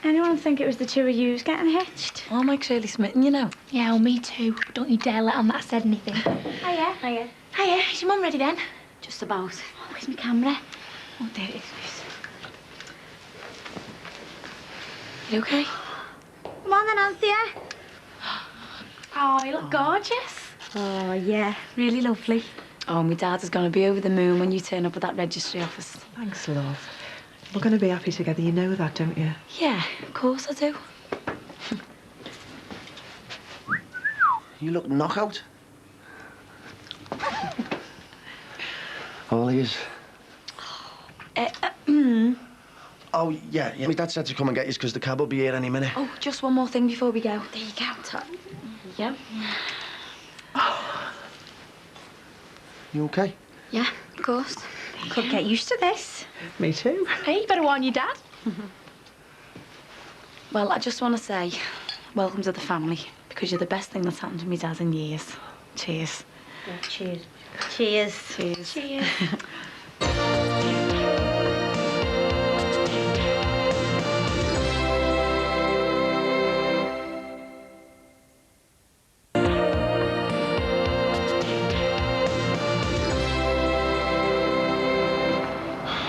Anyone think it was the two of yous getting hitched? Oh, Mike's really smitten, you know. Yeah, well, me too. But don't you dare let on that I said anything. Hiya. Hiya, is your mum ready then? Just about. Oh, where's my camera? Oh, there it is. You okay? Come on then, Anthea. Oh, you look gorgeous. Oh, yeah, really lovely. Oh, my dad is going to be over the moon when you turn up at that registry office. Thanks, love. We're going to be happy together, you know that, don't you? Yeah, of course I do. You look knockout. All he is. Oh, yeah. My dad said to come and get you because the cab will be here any minute. Oh, just one more thing before we go. There you go. Yeah? You okay? Yeah, of course. Could get used to this. Me too. Hey, you better warn your dad. Well, I just want to say, welcome to the family, because you're the best thing that's happened to me dad in years. Cheers. Yeah, cheers. Cheers. Cheers. Cheers.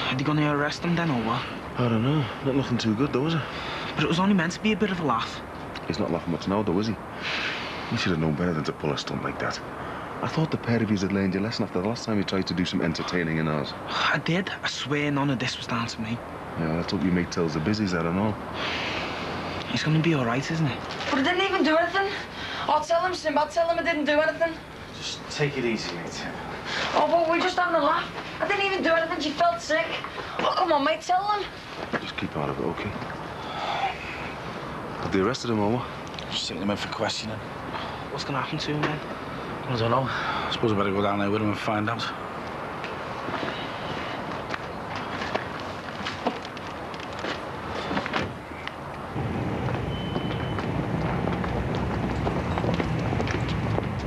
Are they gonna arrest him then, or what? I don't know. Not looking too good, though, is it? But it was only meant to be a bit of a laugh. He's not laughing much now, though, is he? He should have known better than to pull a stunt like that. I thought the pair of yous had learned your lesson after the last time you tried to do some entertaining in ours. I did. I swear none of this was down to me. Yeah, let's hope your mate tells the busies, I don't know. He's gonna be all right, isn't he? But I didn't even do anything. Oh, tell him, Sinbad, tell him I didn't do anything. Just take it easy, mate. Oh, but we're just having a laugh. I didn't even do anything. She felt sick. Oh, come on, mate, tell him. Just keep out of it, okay? Have they arrested him, or what? Just taking him in for questioning. What's gonna happen to him then? I don't know. I suppose I better go down there with him and find out.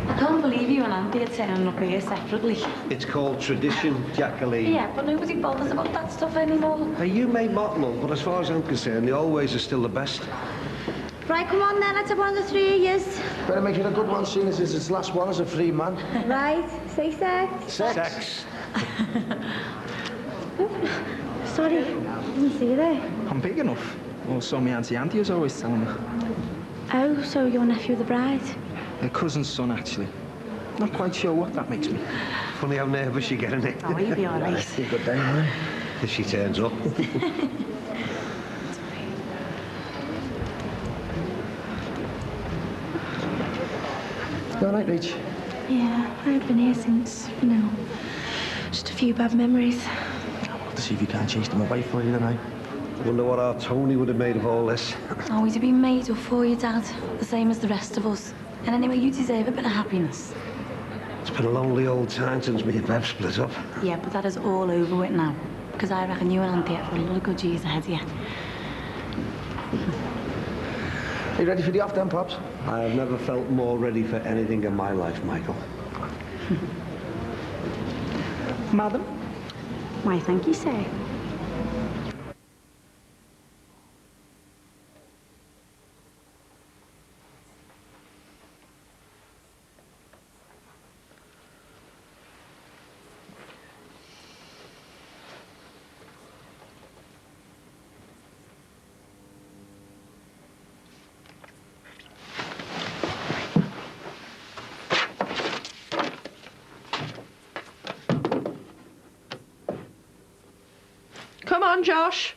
I can't believe you and Auntie are turning up here separately. It's called tradition, Jacqueline. Yeah, but nobody bothers about that stuff anymore. Hey, you may mock them, but as far as I'm concerned, they always are still the best. Right, come on then, let's have one of the three of yous. Better make it a good one, seeing as it's his last one as a free man. Right, say sex. Sex. Sorry, didn't see you there. I'm big enough. Well, so my auntie was always telling me. Oh, so you're nephew of the bride? Her cousin's son, actually. Not quite sure what that makes me. Funny how nervous you get, isn't it? Oh, you'll be all right. It's a good day, man. If she turns up. You all right, Rach? Yeah, I've been here since, just a few bad memories. I'll have to see if you can't chase them away for you tonight. Wonder what our Tony would have made of all this. Oh, he'd have been made up for you, Dad. The same as the rest of us. And anyway, you deserve a bit of happiness. It's been a lonely old time since me and Bev split up. Yeah, but that is all over with now. Because I reckon you and Auntie have got a lot of good years ahead of you. Are you ready for the off then, Pops? I have never felt more ready for anything in my life, Michael. Madam? Why, thank you, sir. Come on, Josh.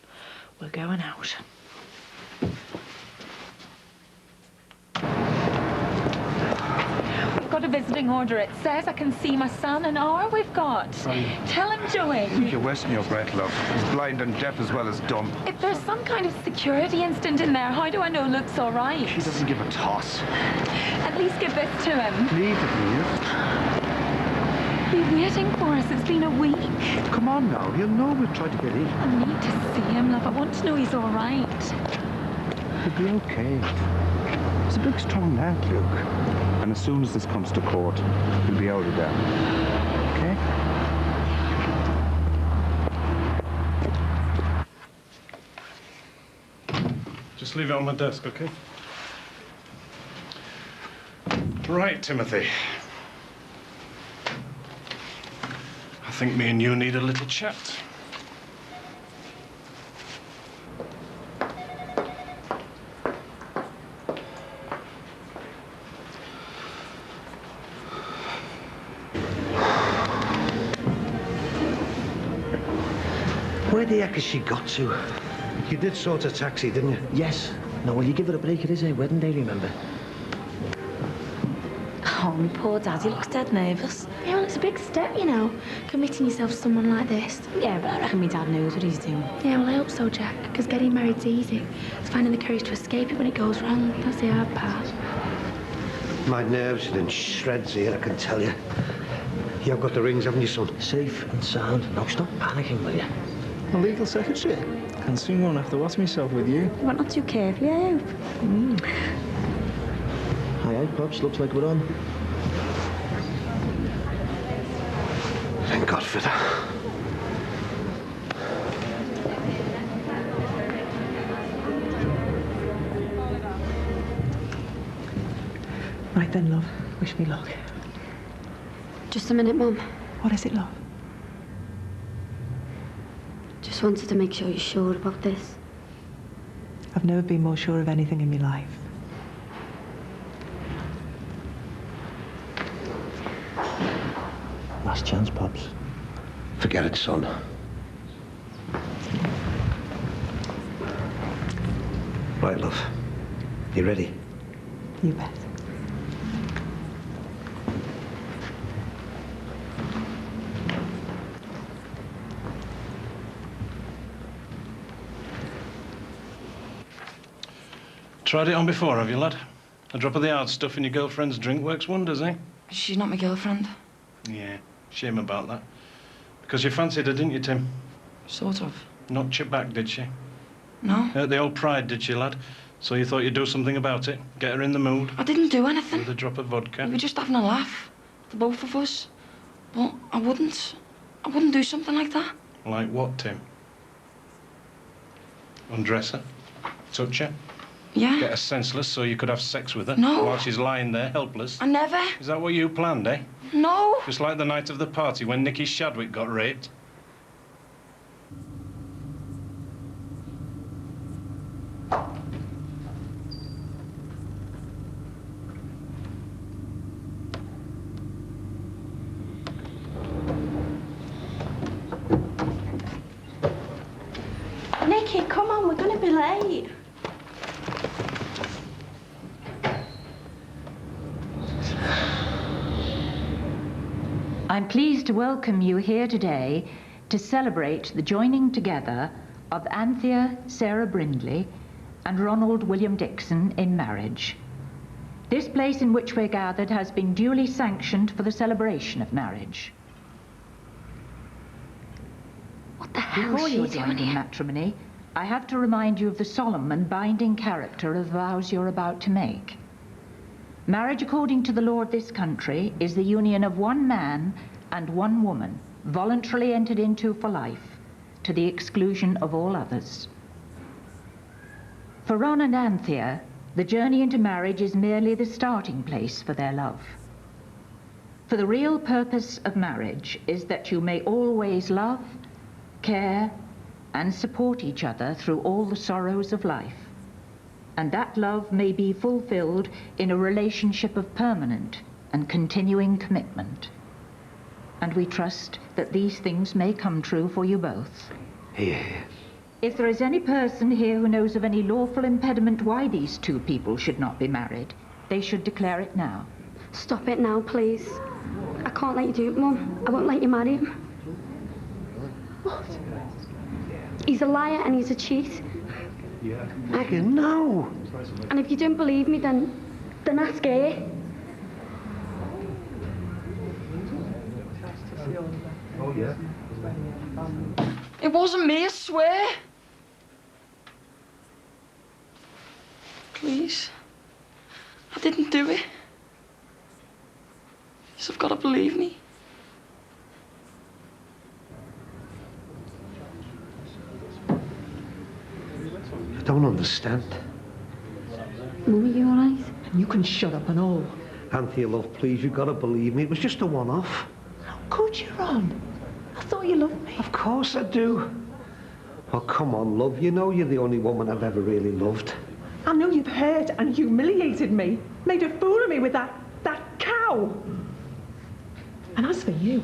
We're going out. got a visiting order. It says I can see my son, and all we've got. Tell him, Joey. I think you're wasting your breath, love. He's blind and deaf as well as dumb. If there's some kind of security incident in there, how do I know Luke's all right? She doesn't give a toss. At least give this to him. Leave it, will you? Be waiting for us. It's been a week. Come on now. He'll know we've tried to get in. I need to see him, love. I want to know he's all right. He'll be okay. He's a big, strong lad, Luke. And as soon as this comes to court, he'll be out of there. Okay? Just leave it on my desk, okay? Right, Timothy. I think me and you need a little chat. Where the heck has she got to? You did sort a taxi, didn't you? Yes. No, will you give her a break? It is her wedding day, remember? Oh, my poor dad, he looks dead nervous. Yeah, well, it's a big step, you know, committing yourself to someone like this. Yeah, but I reckon my dad knows what he's doing. Yeah, well, I hope so, Jack, because getting married's easy. It's finding the courage to escape it when it goes wrong. That's the hard part. My nerves are in shreds here, I can tell you. You've got the rings, haven't you, son? Safe and sound. Now, stop panicking, will you? My legal secretary. And soon won't have to watch myself with you. You not too carefully, I hope. Aye, Pops, looks like we're on. Thank God for that. Right then, love. Wish me luck. Just a minute, Mum. What is it, love? Just wanted to make sure you're sure about this. I've never been more sure of anything in my life. Last chance, Pops. Forget it, son. Right, love. You ready? You bet. Tried it on before, have you, lad? A drop of the hard stuff in your girlfriend's drink works wonders, eh? She's not my girlfriend. Yeah, shame about that. Because you fancied her, didn't you, Tim? Sort of. Knocked you back, did she? No. Hurt the old pride, did she, lad? So you thought you'd do something about it? Get her in the mood? I didn't do anything. With a drop of vodka? We were just having a laugh, the both of us. But I wouldn't do something like that. Like what, Tim? Undress her? Touch her? Yeah. Get her senseless so you could have sex with her? No. While she's lying there, helpless? I never. Is that what you planned, eh? No. Just like the night of the party when Nicky Shadwick got raped? Nicky, come on, we're going to be late. I'm pleased to welcome you here today to celebrate the joining together of Anthea Sarah Brindley and Ronald William Dixon in marriage. This place in which we're gathered has been duly sanctioned for the celebration of marriage. What the hell Before is you're she doing joined in here? matrimony, I have to remind you of the solemn and binding character of the vows you're about to make. Marriage, according to the law of this country, is the union of one man and one woman, voluntarily entered into for life, to the exclusion of all others. For Ron and Anthea, the journey into marriage is merely the starting place for their love. For the real purpose of marriage is that you may always love, care, and support each other through all the sorrows of life, and that love may be fulfilled in a relationship of permanent and continuing commitment. And we trust that these things may come true for you both. Here. If there is any person here who knows of any lawful impediment why these two people should not be married, they should declare it now. Stop it now, please. I can't let you do it, Mum. I won't let you marry him. What? He's a liar and he's a cheat. Megan, no. And if you don't believe me, then ask her. Oh, yeah. It wasn't me, I swear. Please. I didn't do it. You've got to believe me. I don't understand. Mum, are you all right? And you can shut up and all. Anthea, love, please, you've got to believe me. It was just a one-off. How could you, Ron? I thought you loved me. Of course I do. Oh, come on, love. You know you're the only woman I've ever really loved. I know you've hurt and humiliated me. Made a fool of me with that cow. And as for you...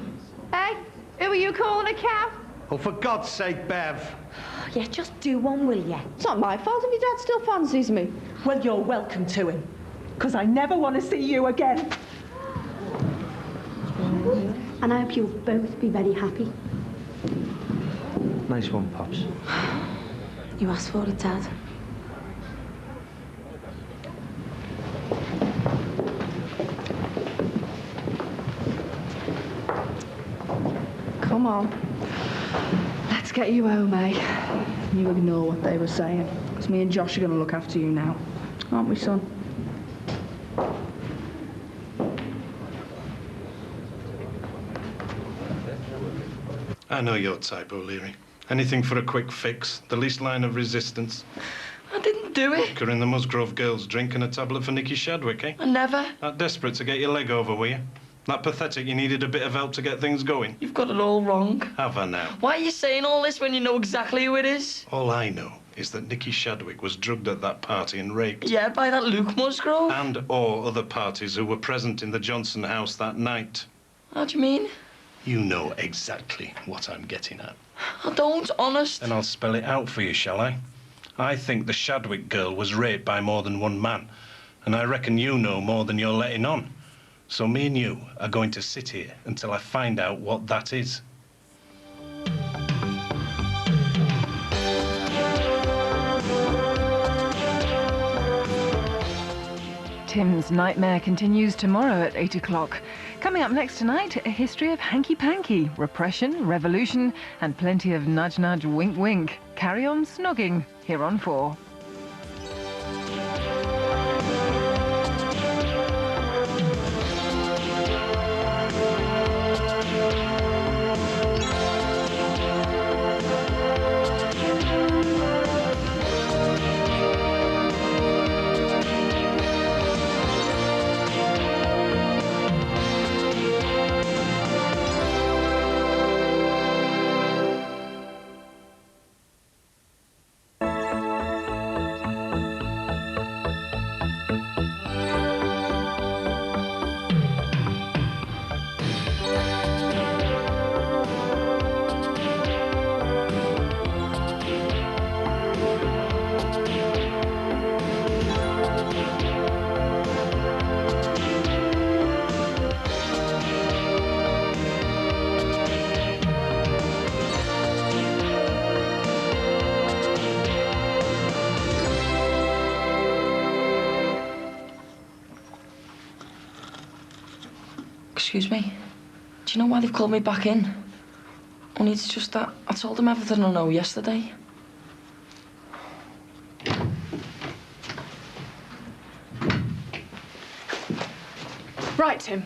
Hey, who are you calling a cow? Oh, for God's sake, Bev. Yeah, just do one, will you? It's not my fault if your dad still fancies me. Well, you're welcome to him. Because I never want to see you again. And I hope you'll both be very happy. Nice one, Pops. You asked for it, Dad. Come on. Let's get you home, eh? You ignore what they were saying. Because me and Josh are going to look after you now. Aren't we, son? I know your type, O'Leary. Anything for a quick fix, the least line of resistance. I didn't do it. Hooker in the Musgrove girls drinking a tablet for Nicky Shadwick, eh? I never. That desperate to get your leg over, were you? That pathetic you needed a bit of help to get things going? You've got it all wrong. Have I now? Why are you saying all this when you know exactly who it is? All I know is that Nicky Shadwick was drugged at that party and raped. Yeah, by that Luke Musgrove. And/or other parties who were present in the Johnson house that night. How do you mean? You know exactly what I'm getting at. I don't, honest. Then I'll spell it out for you, shall I? I think the Shadwick girl was raped by more than one man. And I reckon you know more than you're letting on. So me and you are going to sit here until I find out what that is. Tim's nightmare continues tomorrow at 8 o'clock. Coming up next tonight, a history of hanky-panky, repression, revolution, and plenty of nudge-nudge, wink-wink. Carry on snogging here on 4. Excuse me. Do you know why they've called me back in? Only it's just that I told them everything I know yesterday. Right, Tim.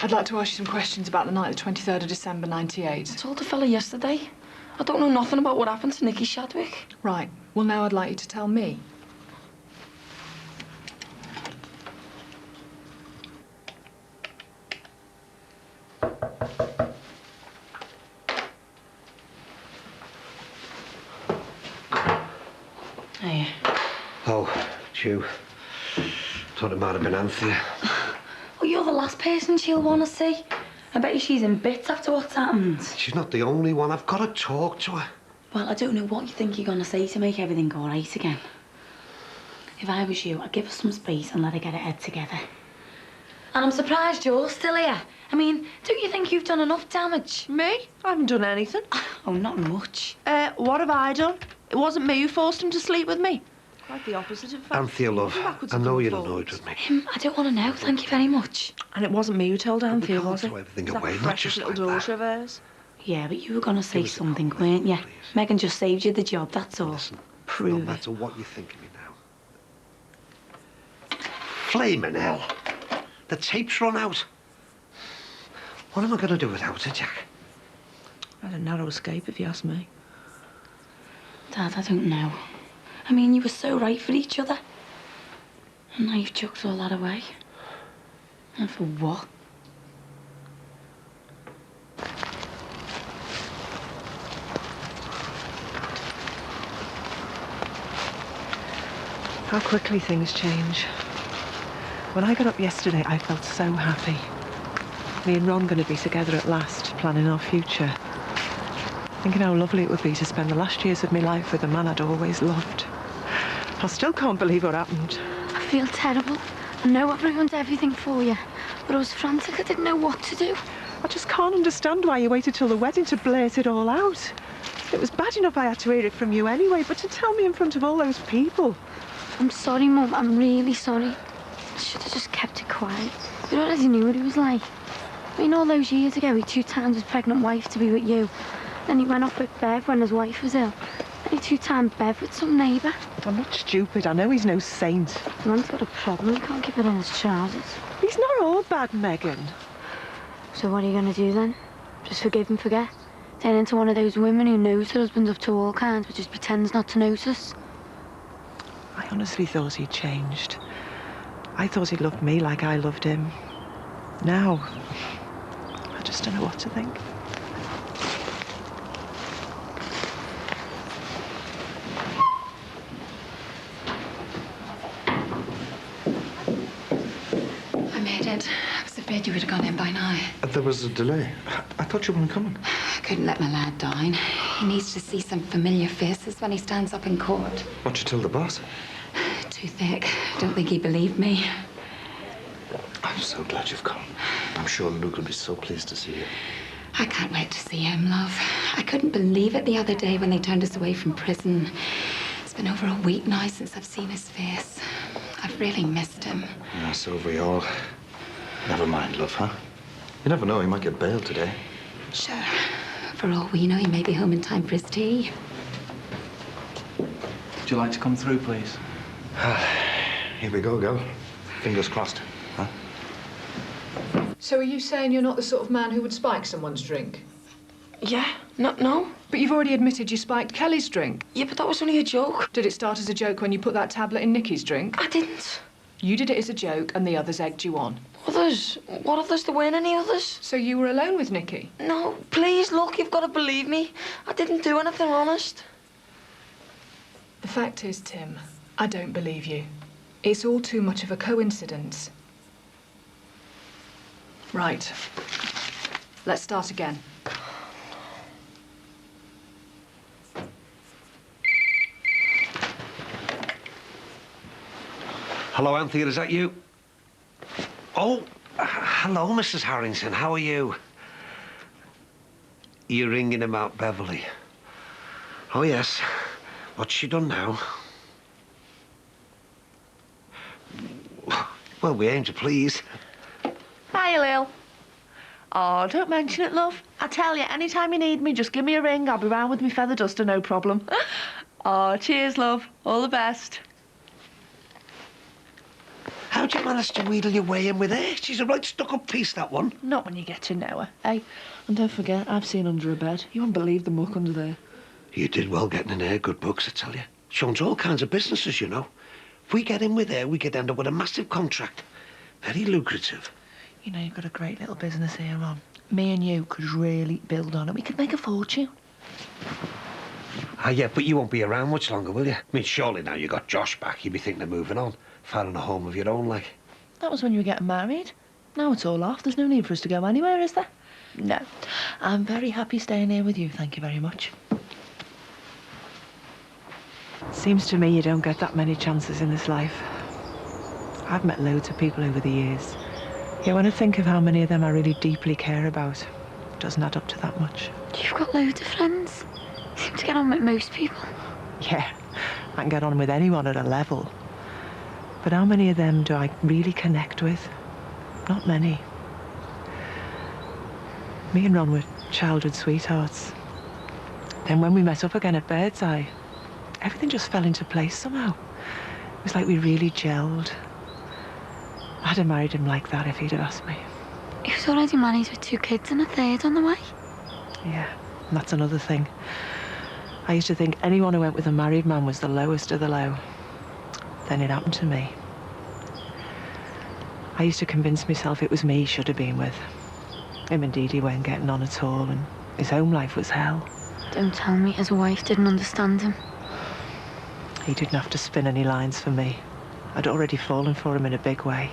I'd like to ask you some questions about the night of the 23rd of December, 98. I told the fella yesterday. I don't know nothing about what happened to Nicky Shadwick. Right. Well, now I'd like you to tell me. Hey. Oh, it's you. Thought it might have been Anthea. Well, you're the last person she'll want to see. I bet you she's in bits after what's happened. She's not the only one. I've got to talk to her. Well, I don't know what you think you're going to say to make everything all right again. If I was you, I'd give her some space and let her get her head together. And I'm surprised you're still here. I mean, don't you think you've done enough damage? Me? I haven't done anything. Oh, not much. What have I done? It wasn't me who forced him to sleep with me. Quite the opposite, in fact. Anthea, love, I know you're annoyed with me. I don't want to know, thank you very much. And it wasn't me who told Anthea, was it? Throw everything That away, not precious just little like daughter of hers. Yeah, but you were going to say something, weren't you? Megan just saved you the job, that's all. Listen, Prove no it. matter what you think of me now. Flaming hell. The tape's run out. What am I going to do without her, Jack? Had a narrow escape, if you ask me. Dad, I don't know. I mean, you were so right for each other. And now you've chucked all that away. And for what? How quickly things change. When I got up yesterday, I felt so happy. Me and Ron going to be together at last, planning our future. Thinking how lovely it would be to spend the last years of my life with a man I'd always loved. I still can't believe what happened. I feel terrible. I know I've ruined everything for you. But I was frantic. I didn't know what to do. I just can't understand why you waited till the wedding to blurt it all out. It was bad enough I had to hear it from you anyway, but to tell me in front of all those people. I'm sorry, Mum. I'm really sorry. I should have just kept it quiet. You already knew what he was like. I mean, all those years ago, he 2 times his pregnant wife to be with you. Then he went off with Bev when his wife was ill. Then he 2 times Bev with some neighbour. I'm not stupid. I know he's no saint. Man's got a problem. He can't keep it on his trousers. He's not all bad, Megan. So what are you going to do then? Just forgive and forget? Turn into one of those women who knows her husband's up to all kinds but just pretends not to notice? I honestly thought he'd changed. I thought he loved me like I loved him. Now, I just don't know what to think. I made it. I was afraid you would have gone in by now. There was a delay. I thought you weren't coming. I couldn't let my lad down. He needs to see some familiar faces when he stands up in court. What'd you tell the boss? Too thick. Don't think he believed me. I'm so glad you've come. I'm sure Luke will be so pleased to see you. I can't wait to see him, love. I couldn't believe it the other day when they turned us away from prison. It's been over a week now since I've seen his face. I've really missed him. Yeah, so have we all. Never mind, love, huh? You never know, he might get bailed today. Sure. For all we know, he may be home in time for his tea. Would you like to come through, please? Here we go, girl. Fingers crossed, huh? So are you saying you're not the sort of man who would spike someone's drink? Yeah, no. But you've already admitted you spiked Kelly's drink. Yeah, but that was only a joke. Did it start as a joke when you put that tablet in Nikki's drink? I didn't. You did it as a joke and the others egged you on. Others? What others? There weren't any others. So you were alone with Nikki? No, please, look, you've got to believe me. I didn't do anything, honest. The fact is, Tim, I don't believe you. It's all too much of a coincidence. Right. Let's start again. Hello, Anthea, is that you? Oh, hello, Mrs. Harrington. How are you? You're ringing about Beverly. Oh, yes. What's she done now? Well, we aim to please. Hiya, Lil. Oh, don't mention it, love. I tell you, anytime you need me, just give me a ring. I'll be round with my feather duster, no problem. Oh, cheers, love. All the best. How'd you manage to wheedle your way in with her? She's a right stuck-up piece, that one. Not when you get to know her, eh? And don't forget, I've seen under a bed. You won't believe the muck under there. You did well getting in her good books, I tell you. She owns all kinds of businesses, you know. If we get in with her, we could end up with a massive contract. Very lucrative. You know, you've got a great little business here, Ron. Me and you could really build on it. We could make a fortune. Ah, yeah, but you won't be around much longer, will you? I mean, surely now you got Josh back, you'd be thinking of moving on. Finding a home of your own, like. That was when you were getting married. Now it's all off. There's no need for us to go anywhere, is there? No. I'm very happy staying here with you, thank you very much. Seems to me you don't get that many chances in this life. I've met loads of people over the years. Yeah, when I think of how many of them I really deeply care about, it doesn't add up to that much. You've got loads of friends. You seem to get on with most people. Yeah, I can get on with anyone at a level. But how many of them do I really connect with? Not many. Me and Ron were childhood sweethearts. Then when we met up again at Birdseye, everything just fell into place somehow. It was like we really gelled. I'd have married him like that if he'd have asked me. He was already married with 2 kids and a third on the way. Yeah, and that's another thing. I used to think anyone who went with a married man was the lowest of the low. Then it happened to me. I used to convince myself it was me he should have been with. Him and Dee Dee weren't getting on at all, and his home life was hell. Don't tell me his wife didn't understand him. He didn't have to spin any lines for me. I'd already fallen for him in a big way.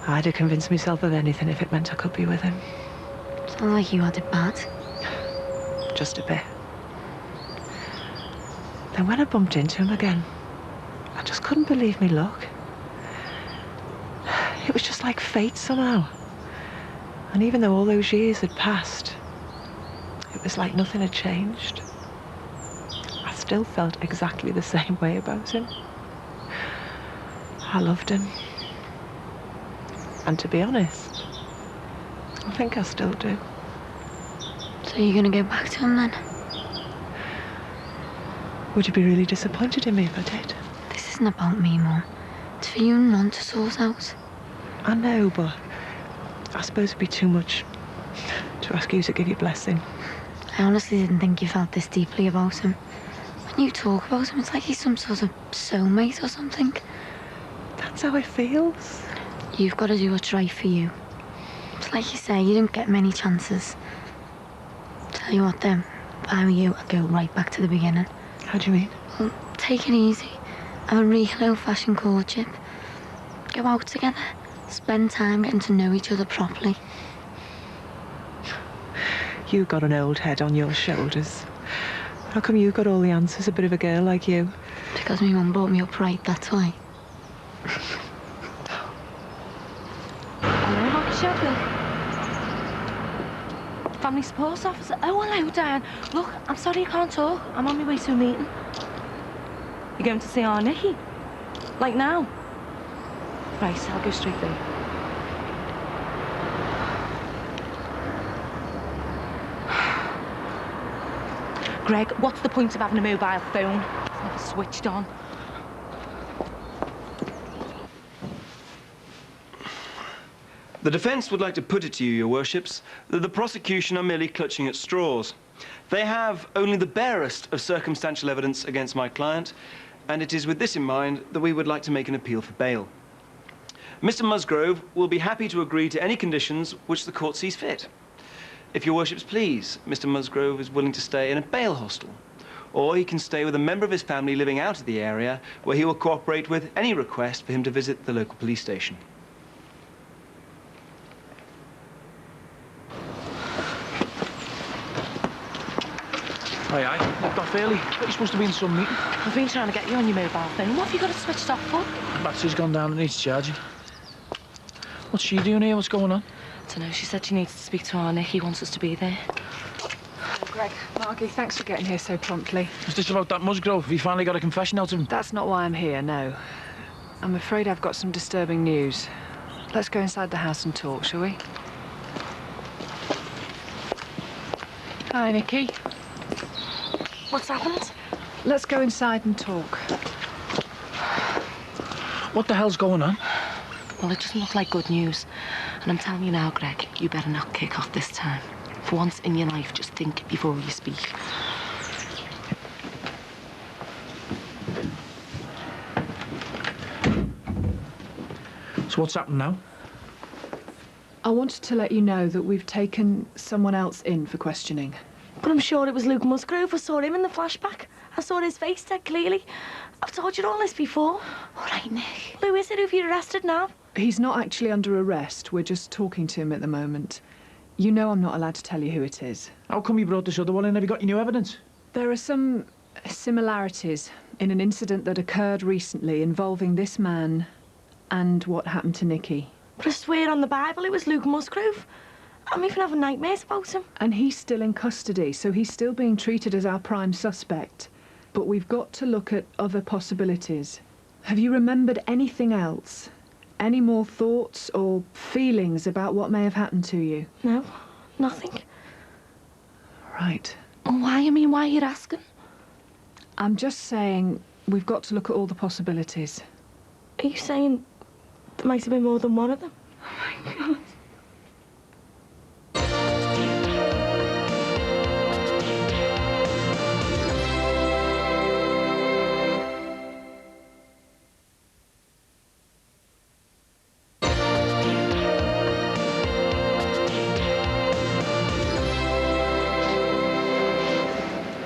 I'd have convinced myself of anything if it meant I could be with him. Sounds like you had it bad. Just a bit. Then when I bumped into him again, I just couldn't believe me luck. It was just like fate somehow. And even though all those years had passed, it was like nothing had changed. I still felt exactly the same way about him. I loved him. And to be honest, I think I still do. So you're gonna go back to him then? Would you be really disappointed in me if I did? This isn't about me, Mum. It's for you and Ron to sort out. I know, but I suppose it'd be too much to ask you to give your blessing. I honestly didn't think you felt this deeply about him. When you talk about him, it's like he's some sort of soulmate or something. That's how it feels. You've got to do what's right for you. It's like you say, you didn't get many chances. Tell you what then, if I were you, I'd go right back to the beginning. How do you mean? Well, take it easy. Have a real old-fashioned courtship. Go out together. Spend time getting to know each other properly. You've got an old head on your shoulders. How come you got all the answers, a bit of a girl like you? Because my mum brought me up right, that's why. Hello, Hockey Shopping. Family Support Officer. Oh, hello, Diane. Look, I'm sorry I can't talk. I'm on my way to a meeting. You're going to see our Nicky? Like now? Right, I'll go straight there. Greg, what's the point of having a mobile phone? It's never switched on. The defence would like to put it to you, your worships, that the prosecution are merely clutching at straws. They have only the barest of circumstantial evidence against my client, and it is with this in mind that we would like to make an appeal for bail. Mr. Musgrove will be happy to agree to any conditions which the court sees fit. If your worships please, Mr. Musgrove is willing to stay in a bail hostel, or he can stay with a member of his family living out of the area, where he will cooperate with any request for him to visit the local police station. Aye, aye. Looked off early. You're supposed to be in some meeting. I've been trying to get you on your mobile phone. What have you got it switched off for? Battery's gone down and needs charging. What's she doing here? What's going on? I don't know. She said she needs to speak to our Nick. He wants us to be there. Oh, Greg, Margie, thanks for getting here so promptly. Is this about that Musgrove? Have you finally got a confession out of him? That's not why I'm here, no. I'm afraid I've got some disturbing news. Let's go inside the house and talk, shall we? Hi, Nicky. What's happened? Let's go inside and talk. What the hell's going on? Well, it doesn't look like good news. And I'm telling you now, Greg, you better not kick off this time. For once in your life, just think before you speak. So what's happened now? I wanted to let you know that we've taken someone else in for questioning. But I'm sure it was Luke Musgrove. I saw him in the flashback. I saw his face dead clearly. I've told you all this before. All right, Nick. Who is it who've you arrested now? He's not actually under arrest. We're just talking to him at the moment. You know I'm not allowed to tell you who it is. How come you brought this other one in? Have you got any new evidence? There are some similarities in an incident that occurred recently involving this man and what happened to Nicky. But I swear on the Bible it was Luke Musgrove. I'm even having nightmares about him. And he's still in custody, so he's still being treated as our prime suspect. But we've got to look at other possibilities. Have you remembered anything else? Any more thoughts or feelings about what may have happened to you? No, nothing. Right. Well, why? I mean, why are you asking? I'm just saying we've got to look at all the possibilities. Are you saying there might have been more than one of them? Oh my God.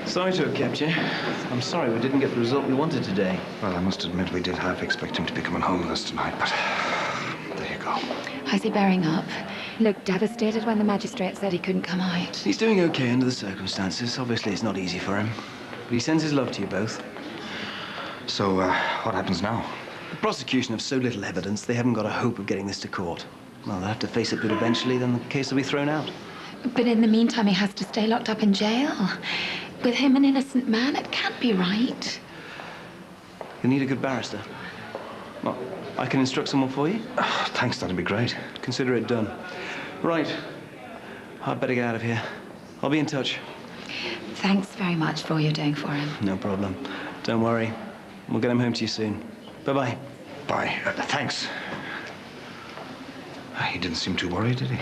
Sorry to have kept you. I'm sorry we didn't get the result we wanted today. Well, I must admit we did half expect him to be coming home with us tonight, but there you go. How's he bearing up? Looked devastated when the magistrate said he couldn't come out. He's doing okay under the circumstances. Obviously, it's not easy for him. But he sends his love to you both. So, what happens now? The prosecution have so little evidence, they haven't got a hope of getting this to court. Well, they'll have to face it, but eventually, then the case will be thrown out. But in the meantime, he has to stay locked up in jail. With him an innocent man, it can't be right. You need a good barrister. Well, I can instruct someone for you. Oh, thanks, that'd be great. Consider it done. Right. I'd better get out of here. I'll be in touch. Thanks very much for all you're doing for him. No problem. Don't worry. We'll get him home to you soon. Bye-bye. Bye. Thanks. He didn't seem too worried, did he?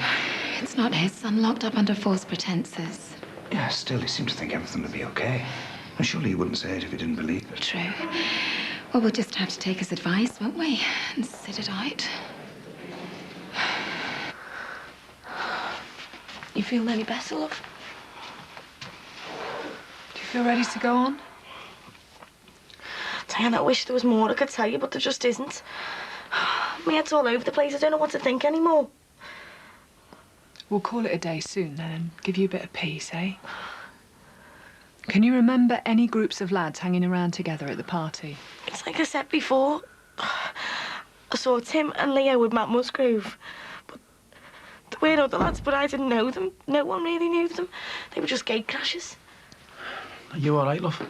It's not his son locked up under false pretenses. Yeah, still, he seemed to think everything would be okay. And surely he wouldn't say it if he didn't believe it. True. Well, we'll just have to take his advice, won't we? And sit it out. You feeling any better, love? Do you feel ready to go on? Diane, I wish there was more I could tell you, but there just isn't. My head's all over the place. I don't know what to think anymore. We'll call it a day soon then and give you a bit of peace, eh? Can you remember any groups of lads hanging around together at the party? It's like I said before. I saw Tim and Leo with Matt Musgrove. But there were other lads, but I didn't know them. No one really knew them. They were just gate crashers. Are you all right, love?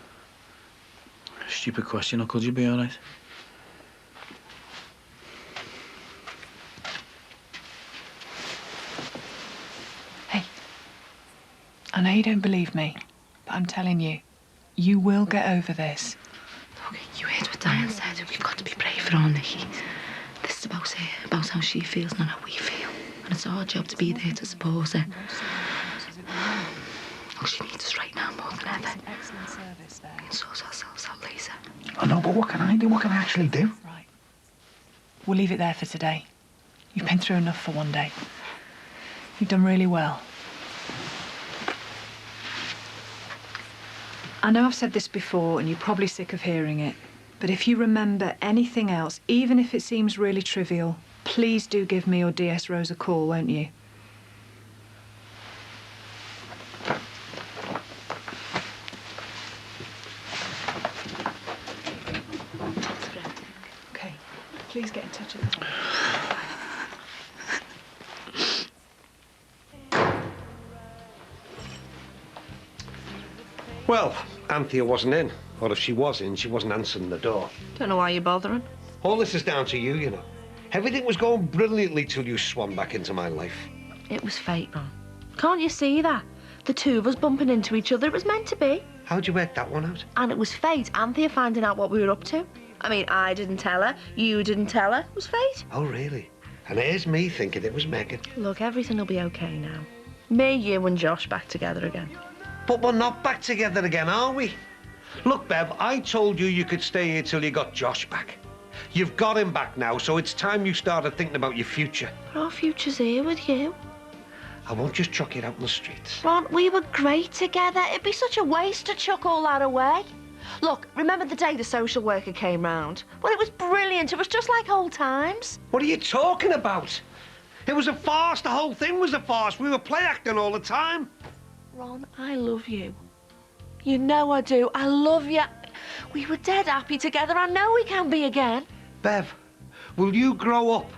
Stupid question, or could you be all right? I know you don't believe me, but I'm telling you, you will get over this. Okay, you heard what Diane said. We've got to be brave for our Nikki. This is about her, about how she feels, not how we feel. And it's our job to be there to support her. Oh, she needs us right now more than ever. We can sort ourselves out later. I know, but what can I do? What can I actually do? Right. We'll leave it there for today. You've been through enough for one day. You've done really well. I know I've said this before and you're probably sick of hearing it, but if you remember anything else, even if it seems really trivial, please do give me or DS Rose a call, won't you? Okay, please get in touch with us. Well, Anthea wasn't in. Or if she was in, she wasn't answering the door. Don't know why you're bothering. All this is down to you, you know. Everything was going brilliantly till you swam back into my life. It was fate, Ron. Can't you see that? The two of us bumping into each other, it was meant to be. How'd you work that one out? And it was fate, Anthea finding out what we were up to. I mean, I didn't tell her, you didn't tell her. It was fate. Oh, really? And here's me thinking it was Megan. Look, everything will be okay now. Me, you and Josh back together again. But we're not back together again, are we? Look, Bev, I told you you could stay here till you got Josh back. You've got him back now, so it's time you started thinking about your future. But our future's here with you. I won't just chuck it out in the streets. Ron, we were great together. It'd be such a waste to chuck all that away. Look, remember the day the social worker came round? Well, it was brilliant. It was just like old times. What are you talking about? It was a farce. The whole thing was a farce. We were play acting all the time. Ron, I love you. You know I do. I love you. We were dead happy together. I know we can be again. Bev, will you grow up?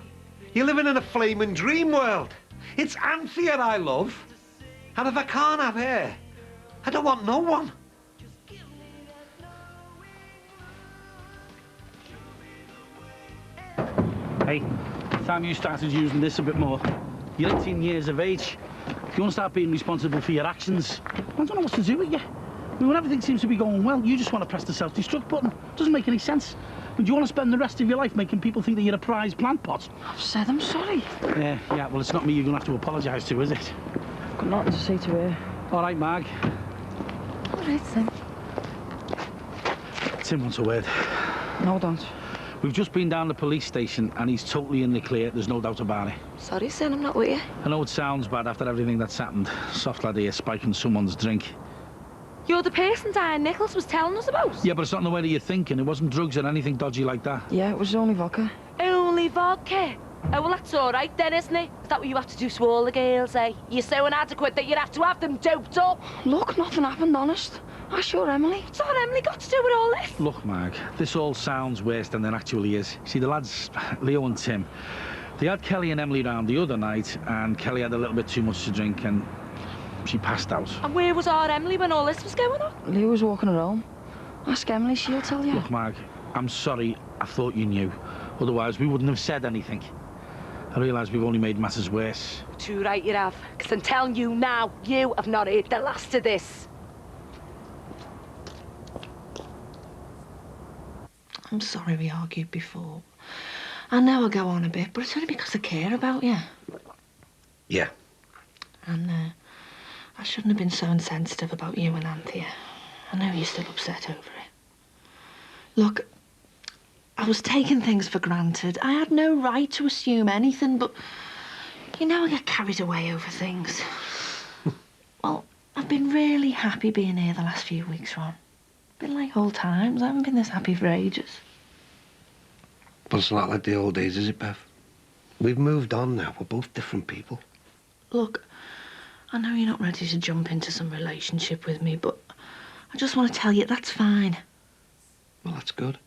You're living in a flaming dream world. It's Anthea I love. And if I can't have her, I don't want no one. Hey, time you started using this a bit more. You're 18 years of age. If you want to start being responsible for your actions, I don't know what to do with you. I mean, when everything seems to be going well, you just want to press the self-destruct button. Doesn't make any sense. But do you want to spend the rest of your life making people think that you're a prize plant pot? I've said I'm sorry. Yeah, well, it's not me you're going to have to apologise to, is it? I've got nothing to say to her. All right, Marg. All right, then. Tim wants a word. No, don't. We've just been down the police station and he's totally in the clear, there's no doubt about it. Sorry, son, I'm not with you. I know it sounds bad after everything that's happened. Soft lad here spiking someone's drink. You're the person Diane Nichols was telling us about. Yeah, but it's not in the way that you're thinking. It wasn't drugs or anything dodgy like that. Yeah, it was only vodka. Only vodka? Oh, well, that's all right then, isn't it? Is that what you have to do to all the girls, eh? You're so inadequate that you'd have to have them doped up. Look, nothing happened, honest. I sure Emily. What's all Emily got to do with all this? Look, Marg, this all sounds worse than it actually is. See, the lads, Leo and Tim, they had Kelly and Emily round the other night, and Kelly had a little bit too much to drink, and she passed out. And where was our Emily when all this was going on? Leo was walking her home. Ask Emily, she'll tell you. Look, Marg, I'm sorry. I thought you knew. Otherwise, we wouldn't have said anything. I realise we've only made matters worse. Too right you have, because I'm telling you now, you have not heard the last of this. I'm sorry we argued before. I know I go on a bit, but it's only because I care about you. Yeah. And I shouldn't have been so insensitive about you and Anthea. I know you're still upset over it. Look, I was taking things for granted. I had no right to assume anything, but you know I get carried away over things. Well, I've been really happy being here the last few weeks, Ron. Been like old times. I haven't been this happy for ages. But it's not like the old days, is it, Bev? We've moved on now. We're both different people. Look, I know you're not ready to jump into some relationship with me, but I just want to tell you that's fine. Well, that's good.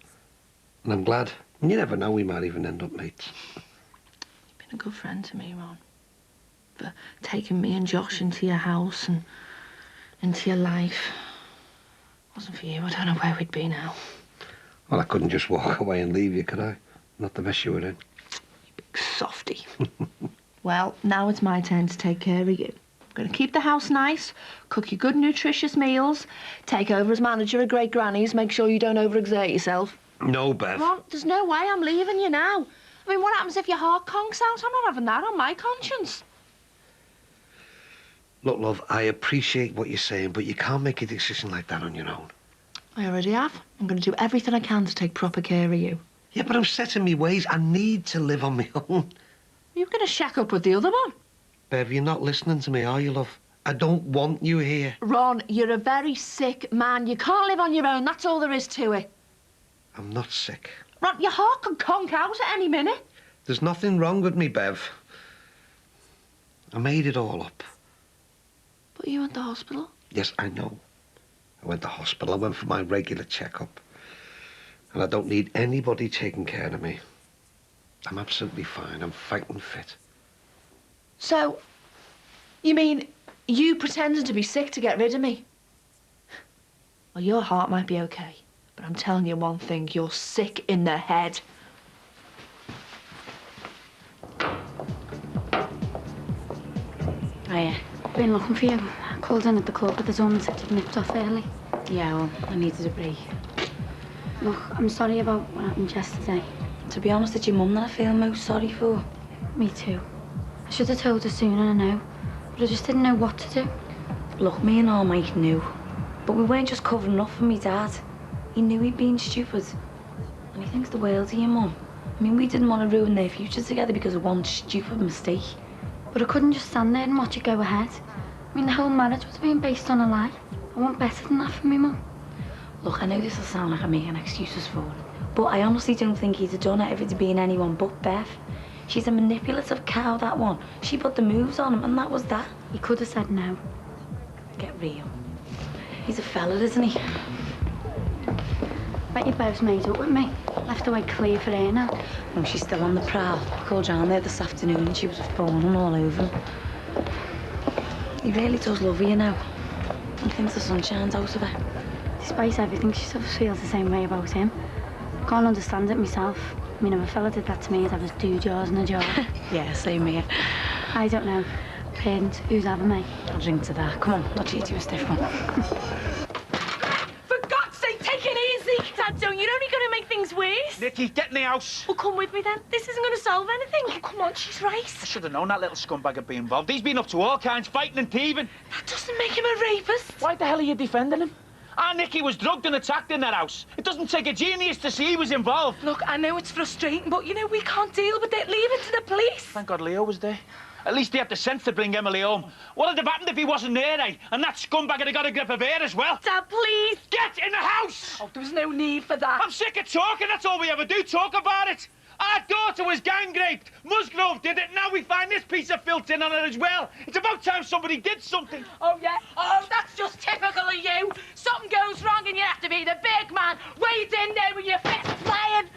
And I'm glad. And you never know, we might even end up mates. You've been a good friend to me, Ron. For taking me and Josh into your house and into your life. Wasn't for you, I don't know where we'd be now. Well, I couldn't just walk away and leave you, could I? Not the mess you were in. You big softy. Well, now it's my turn to take care of you. I'm going to keep the house nice, cook you good, nutritious meals, take over as manager of Great Granny's, make sure you don't overexert yourself. No, Bev. Ron, there's no way I'm leaving you now. I mean, what happens if your heart conks out? I'm not having that on my conscience. Look, love, I appreciate what you're saying, but you can't make a decision like that on your own. I already have. I'm going to do everything I can to take proper care of you. Yeah, but I'm set in my ways. I need to live on my own. You're going to shack up with the other one. Bev, you're not listening to me, are you, love? I don't want you here. Ron, you're a very sick man. You can't live on your own. That's all there is to it. I'm not sick. Ron, your heart could conk out at any minute. There's nothing wrong with me, Bev. I made it all up. But you went to hospital? Yes, I know. I went to hospital. I went for my regular checkup. And I don't need anybody taking care of me. I'm absolutely fine. I'm fighting fit. So, you mean you pretended to be sick to get rid of me? Well, your heart might be okay, but I'm telling you one thing, you're sick in the head. Hiya. Been looking for you. I called in at the club, but the zone said you'd nipped off early. Yeah, well, I needed a break. Look, I'm sorry about what happened yesterday. To be honest, it's your mum that I feel most sorry for. Me too. I should have told her sooner, I know. But I just didn't know what to do. Look, me and our mate knew. But we weren't just covering up for me dad. He knew he'd been stupid. And he thinks the world of your mum. I mean, we didn't want to ruin their future together because of one stupid mistake. But I couldn't just stand there and watch it go ahead. I mean, the whole marriage was being based on a lie. I want better than that for me, Mum. Look, I know this will sound like I'm making excuses for it, but I honestly don't think he'd have done it if it'd been anyone but Bev. She's a manipulative cow, that one. She put the moves on him, and that was that. He could have said no. Get real. He's a fella, isn't he? Bet your Bev's made up with me. Left the way clear for her now. Oh, she's still on the prowl. I called John there this afternoon and she was phoning all over him. He really does love you now. He thinks the sun shines out of her. Despite everything, she still feels the same way about him. Can't understand it myself. I mean, if a fella did that to me, I'd have his do jars in a jar. Yeah, same here. I don't know. Parents, who's having me? I'll drink to that. Come on, I'll treat you a stiff one. For God's sake, take it easy. Dad, don't. You're only going to make things worse. Nicky, get in the house. Well, come with me then. This isn't going to solve anything. Oh, come on, she's right. I should have known that little scumbag would be involved. He's been up to all kinds, fighting and thieving. That doesn't make him a rapist. Why the hell are you defending him? Our Nicky was drugged and attacked in that house. It doesn't take a genius to see he was involved. Look, I know it's frustrating, but, you know, we can't deal with it. Leave it to the police. Thank God Leo was there. At least he had the sense to bring Emily home. What would have happened if he wasn't there, eh? And that scumbag would have got a grip of her as well. Dad, please. Get in the house! Oh, there was no need for that. I'm sick of talking. That's all we ever do, talk about it. Our daughter was gang raped. Musgrove did it. Now we find this piece of filth in on her as well. It's about time somebody did something. Oh, yeah? Oh, that's just typical of you. Something goes wrong and you have to be the big man. Wade in there with your fists flying.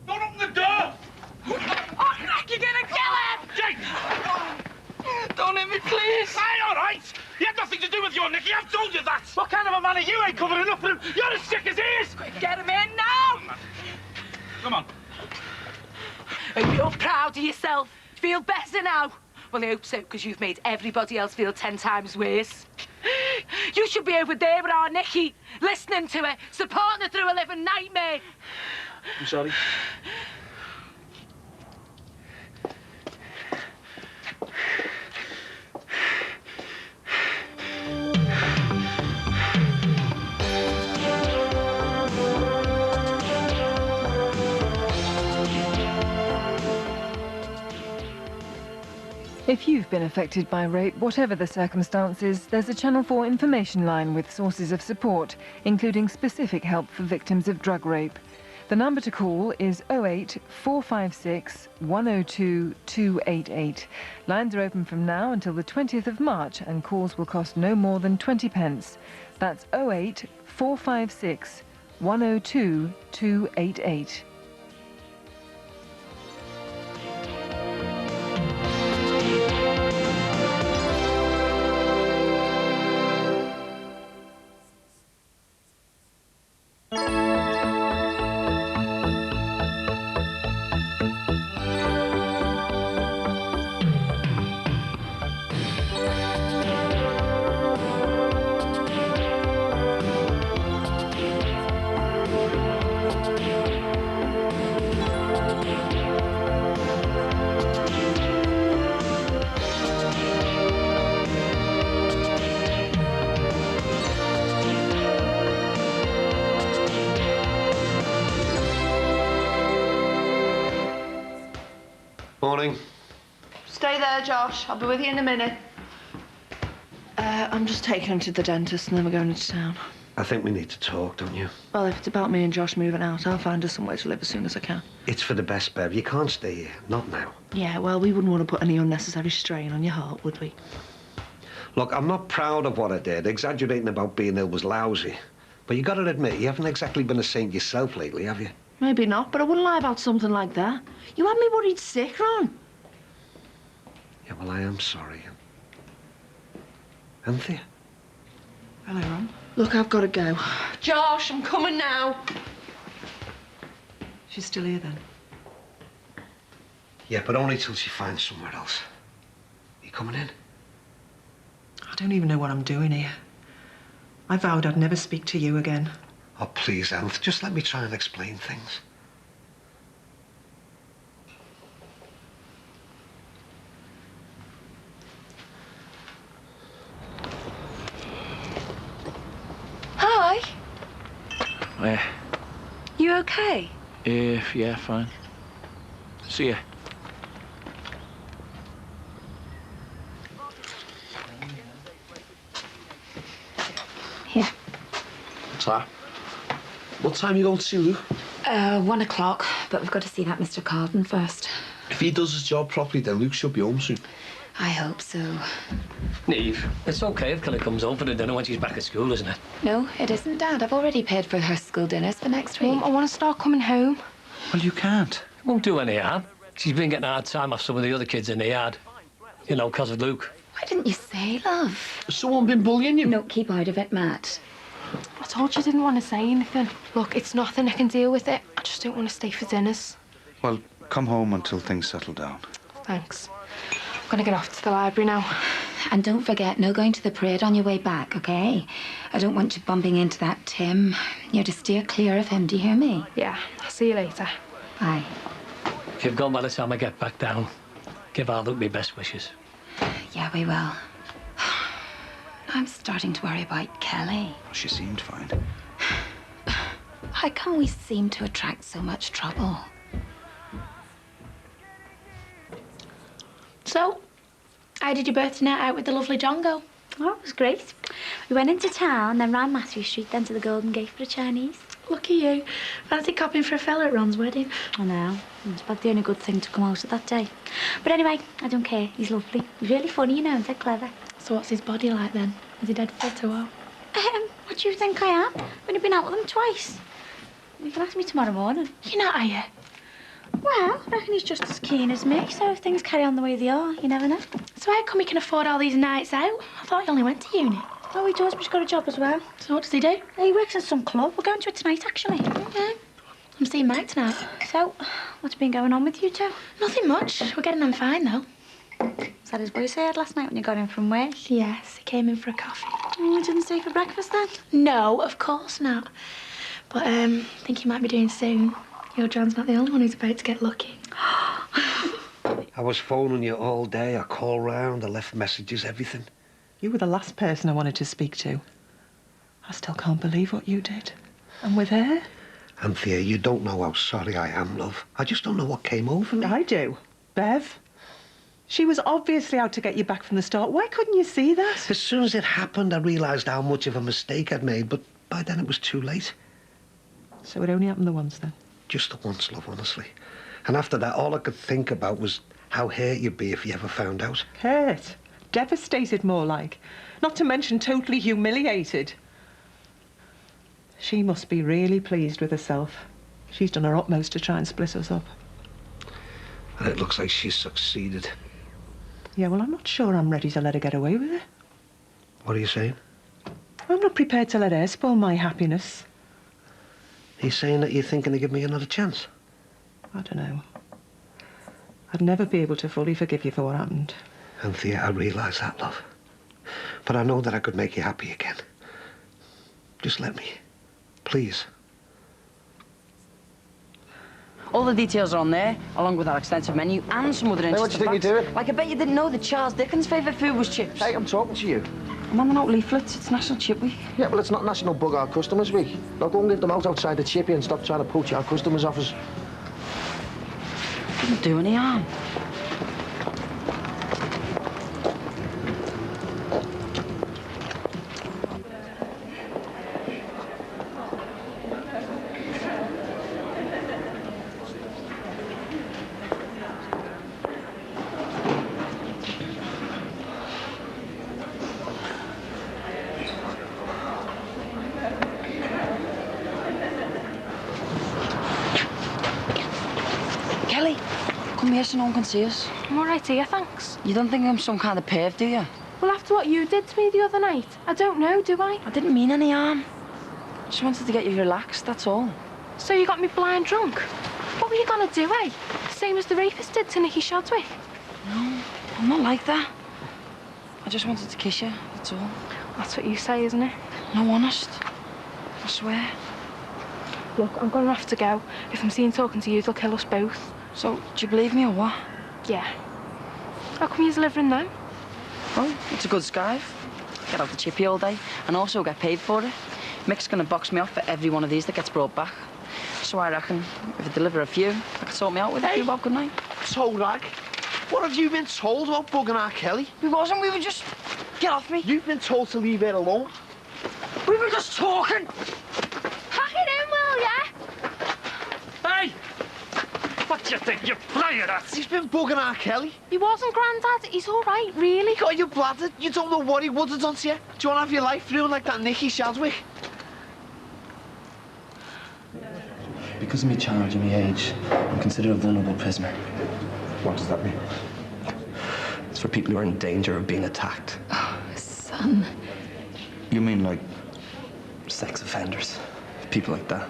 Don't open the door! Oh, Nick, you're gonna kill him! Jake! Don't hit me, please. Aye, all right. You had nothing to do with your Nicky. I've told you that. What kind of a man are you? Ain't covering up for him. You're as sick as he is. Quick, get him in now. Come on. Are you proud of yourself? Feel better now? Well, I hope so, because you've made everybody else feel 10 times worse. You should be over there with our Nicky, listening to her, supporting her through a living nightmare. I'm sorry. If you've been affected by rape, whatever the circumstances, there's a Channel 4 information line with sources of support, including specific help for victims of drug rape. The number to call is 08 456 102 288. Lines are open from now until the 20th of March and calls will cost no more than 20 pence. That's 08 456 102 288. Morning. Stay there, Josh. I'll be with you in a minute. I'm just taking him to the dentist and then we're going into town. I think we need to talk, don't you? Well, if it's about me and Josh moving out, I'll find us somewhere to live as soon as I can. It's for the best, Bev. You can't stay here. Not now. Yeah, well, we wouldn't want to put any unnecessary strain on your heart, would we? Look, I'm not proud of what I did. Exaggerating about being ill was lousy. But you got to admit, you haven't exactly been a saint yourself lately, have you? Maybe not, but I wouldn't lie about something like that. You had me worried sick, Ron. Yeah, well, I am sorry. Anthea? Hello, Ron. Look, I've got to go. Josh, I'm coming now. She's still here, then? Yeah, but only till she finds somewhere else. You coming in? I don't even know what I'm doing here. I vowed I'd never speak to you again. Oh, please, Anth, just let me try and explain things. Hi. Where? You okay? Yeah, fine. See ya. Here. What's that? What time are you going to see Luke? 1 o'clock, but we've got to see that Mr. Carlton first. If he does his job properly, then Luke should be home soon. I hope so. Neve, it's okay if Kelly comes home for the dinner when she's back at school, isn't it? No, it isn't, Dad. I've already paid for her school dinners for next week. Mum, I want to start coming home. Well, you can't. It won't do any harm. She's been getting a hard time off some of the other kids in the yard. You know, 'cause of Luke. Why didn't you say, love? Has someone been bullying you? No, keep out of it, Matt. I told you I didn't want to say anything. Look, it's nothing. I can deal with it. I just don't want to stay for dinners. Well, come home until things settle down. Thanks. I'm going to get off to the library now. And don't forget, no going to the parade on your way back, OK? I don't want you bumping into that Tim. You're to steer clear of him, do you hear me? Yeah, I'll see you later. Bye. If you've gone by the time I get back down, give our Luke my best wishes. Yeah, we will. I'm starting to worry about Kelly. She seemed fine. How come we seem to attract so much trouble? So, how did your birthday night out with the lovely John go? Oh, it was great. We went into town, then round Matthew Street, then to the Golden Gate for a Chinese. Lucky you. Fancy copping for a fella at Ron's wedding. I know. It's about the only good thing to come out of that day. But anyway, I don't care. He's lovely. He's really funny, you know, and dead clever. So what's his body like then? Is he dead fit or what? What do you think I am? I've only been out with him twice. You can ask me tomorrow morning. You're not, are you? Well, I reckon he's just as keen as me, so if things carry on the way they are, you never know. So how come he can afford all these nights out? I thought he only went to uni. Oh, he does, but he's got a job as well. So what does he do? He works in some club. We're going to it tonight, actually. Okay. I'm seeing Mike tonight. So, what's been going on with you two? Nothing much. We're getting on fine, though. Was that his voice heard last night when you got in from work? Yes, he came in for a coffee. Oh, didn't stay for breakfast then? No, of course not. But I think he might be doing soon. Your John's not the only one who's about to get lucky. I was phoning you all day. I called round, I left messages, everything. You were the last person I wanted to speak to. I still can't believe what you did. And with her? Anthea, you don't know how sorry I am, love. I just don't know what came over me. I do. Bev. She was obviously out to get you back from the start. Why couldn't you see that? As soon as it happened, I realised how much of a mistake I'd made, but by then it was too late. So it only happened the once, then? Just the once, love, honestly. And after that, all I could think about was how hurt you'd be if you ever found out. Hurt. Devastated, more like. Not to mention totally humiliated. She must be really pleased with herself. She's done her utmost to try and split us up. And it looks like she's succeeded. Yeah, well, I'm not sure I'm ready to let her get away with it. What are you saying? I'm not prepared to let her spoil my happiness. Are you saying that you're thinking to give me another chance? I don't know. I'd never be able to fully forgive you for what happened. Anthea, I realise that, love. But I know that I could make you happy again. Just let me. Please. All the details are on there, along with our extensive menu and some other interesting Hey, what do you think facts. you're doing? Like, I bet you didn't know that Charles Dickens' favourite food was chips. Hey, I'm talking to you. I'm handing out leaflets. It's National Chip Week. Yeah, well, it's not National Bug Our Customers Week. Now go and get them out outside the chippy and stop trying to poach our customers off us. Didn't do any harm. Kelly, come here so no one can see us. I'm all right here, thanks. You don't think I'm some kind of perv, do you? Well, after what you did to me the other night, I don't know, do I? I didn't mean any harm. Just wanted to get you relaxed, that's all. So you got me blind drunk? What were you gonna do, eh? Same as the rapist did to Nicky Shadwick? No, I'm not like that. I just wanted to kiss you, that's all. That's what you say, isn't it? No, honest. I swear. Look, I'm gonna have to go. If I'm seen talking to you, they'll kill us both. So, do you believe me or what? Yeah. How come you're delivering them? Well, it's a good skive. Get out the chippy all day and also get paid for it. Mick's gonna box me off for every one of these that gets brought back. So I reckon if I deliver a few, I could sort me out with a few bob, couldn't I? So, Rag, what have you been told about bugging our Kelly? We wasn't, we were just... Get off me. You've been told to leave her alone. We were just talking. Pack it in, will ya? Hey! What do you think you're flying at? He's been bugging our Kelly. He wasn't, Grandad. He's all right, really. God, you bladder. You don't know what he would have done to you. Do you want to have your life ruined like that Nicky Shadwick? Because of my charge and my age, I'm considered a vulnerable prisoner. What does that mean? It's for people who are in danger of being attacked. Oh, son. You mean like sex offenders? People like that?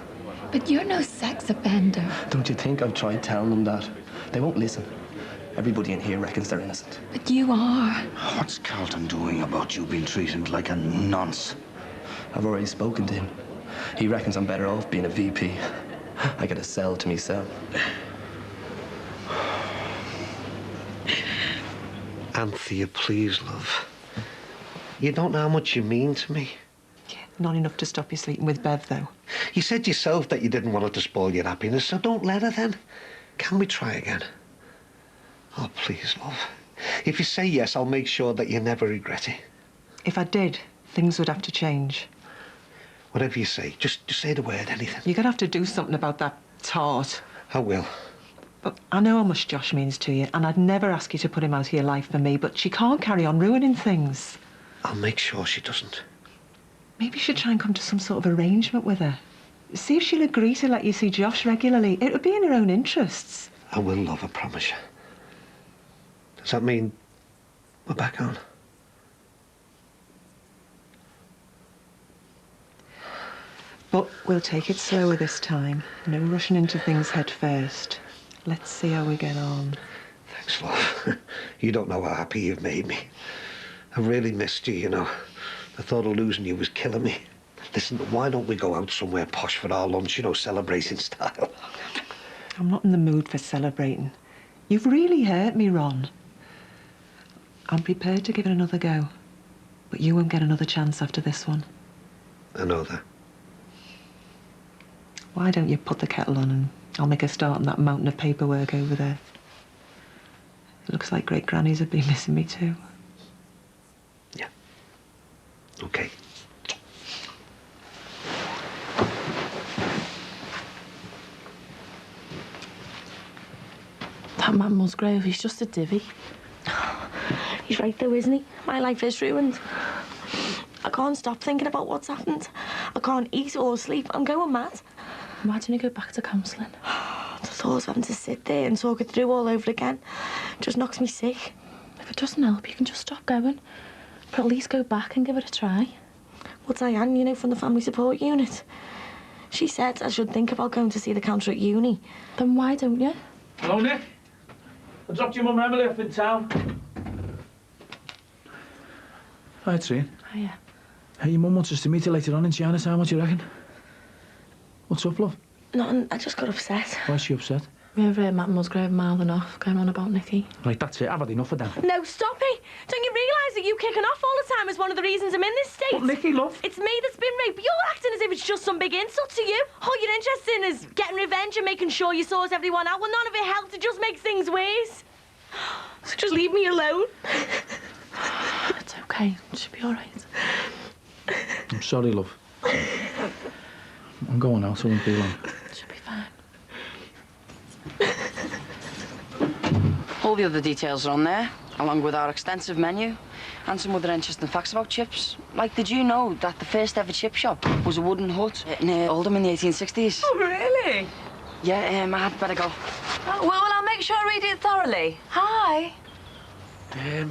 But you're no sex offender. Don't you think I've tried telling them that? They won't listen. Everybody in here reckons they're innocent. But you are. What's Carlton doing about you being treated like a nonce? I've already spoken to him. He reckons I'm better off being a VP. I get a cell to myself. Anthea, please, love. You don't know how much you mean to me. Yeah, not enough to stop you sleeping with Bev, though. You said yourself that you didn't want her to spoil your happiness, so don't let her then. Can we try again? Oh, please, love. If you say yes, I'll make sure that you never regret it. If I did, things would have to change. Whatever you say, just say the word, anything. You're going to have to do something about that tart. I will. But I know how much Josh means to you, and I'd never ask you to put him out of your life for me, but she can't carry on ruining things. I'll make sure she doesn't. Maybe you should try and come to some sort of arrangement with her. See if she'll agree to let you see Josh regularly. It would be in her own interests. I will, love, I promise you. Does that mean we're back on? But we'll take it slower this time. No rushing into things head first. Let's see how we get on. Thanks, love. You don't know how happy you've made me. I really missed you, you know. The thought of losing you was killing me. Listen, why don't we go out somewhere posh for our lunch, you know, celebrating style? I'm not in the mood for celebrating. You've really hurt me, Ron. I'm prepared to give it another go. But you won't get another chance after this one. I know that. Why don't you put the kettle on and I'll make a start on that mountain of paperwork over there. It looks like great grannies have been missing me too. Yeah. Okay. That man Musgrave, he's just a divvy. He's right though, isn't he? My life is ruined. I can't stop thinking about what's happened. I can't eat or sleep. I'm going mad. Why don't you go back to counselling? The thought of having to sit there and talk it through all over again just knocks me sick. If it doesn't help, you can just stop going. But at least go back and give it a try. Well, Diane, you know, from the family support unit, she said I should think about going to see the counselor at uni. Then why don't you? Hello, Nick. I dropped your mum Emily off in town. Hi, Trine. Hiya. Hey, your mum wants us to meet you later on in Chinatown. What do you reckon? What's up, love? Nothing, I just got upset. Why's she upset? We overheard Matt Musgrave mouthing off, going on about Nicky. Right, that's it. I've had enough of them. No, stop it! Don't you realise that you kicking off all the time is one of the reasons I'm in this state? But Nicky, love. It's me that's been raped, but you're acting as if it's just some big insult to you. All you're interested in is getting revenge and making sure you sort everyone out. Well, none of it helps. It just makes things worse. So just leave me alone. It's okay. It should be all right. I'm sorry, love. I'm going out, so it won't be long. It should be fine. All the other details are on there, along with our extensive menu and some other interesting facts about chips. Like, did you know that the first ever chip shop was a wooden hut near Oldham in the 1860s? Oh, really? Yeah, I had better go. Oh, well, I'll make sure I read it thoroughly. Hi. I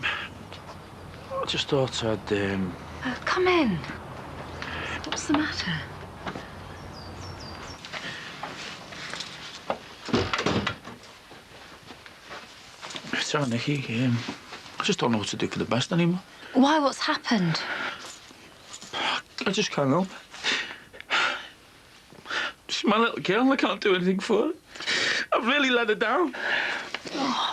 just thought I'd, Come in. What's the matter? Sorry, Nicky. I just don't know what to do for the best anymore. Why? What's happened? I just can't help. She's my little girl. I can't do anything for her. I've really let her down. Oh.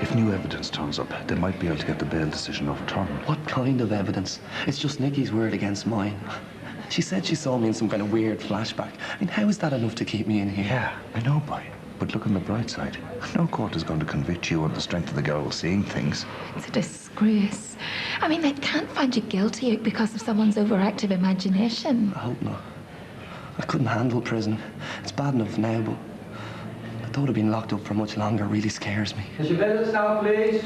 If new evidence turns up, they might be able to get the bail decision overturned. What kind of evidence? It's just Nicky's word against mine. She said she saw me in some kind of weird flashback. I mean, how is that enough to keep me in here? Yeah, I know, boy. But look on the bright side. No court is going to convict you on the strength of the girl seeing things. It's a disgrace. I mean, they can't find you guilty because of someone's overactive imagination. I hope not. I couldn't handle prison. It's bad enough now, but the thought of being locked up for much longer really scares me. Can you business now, please?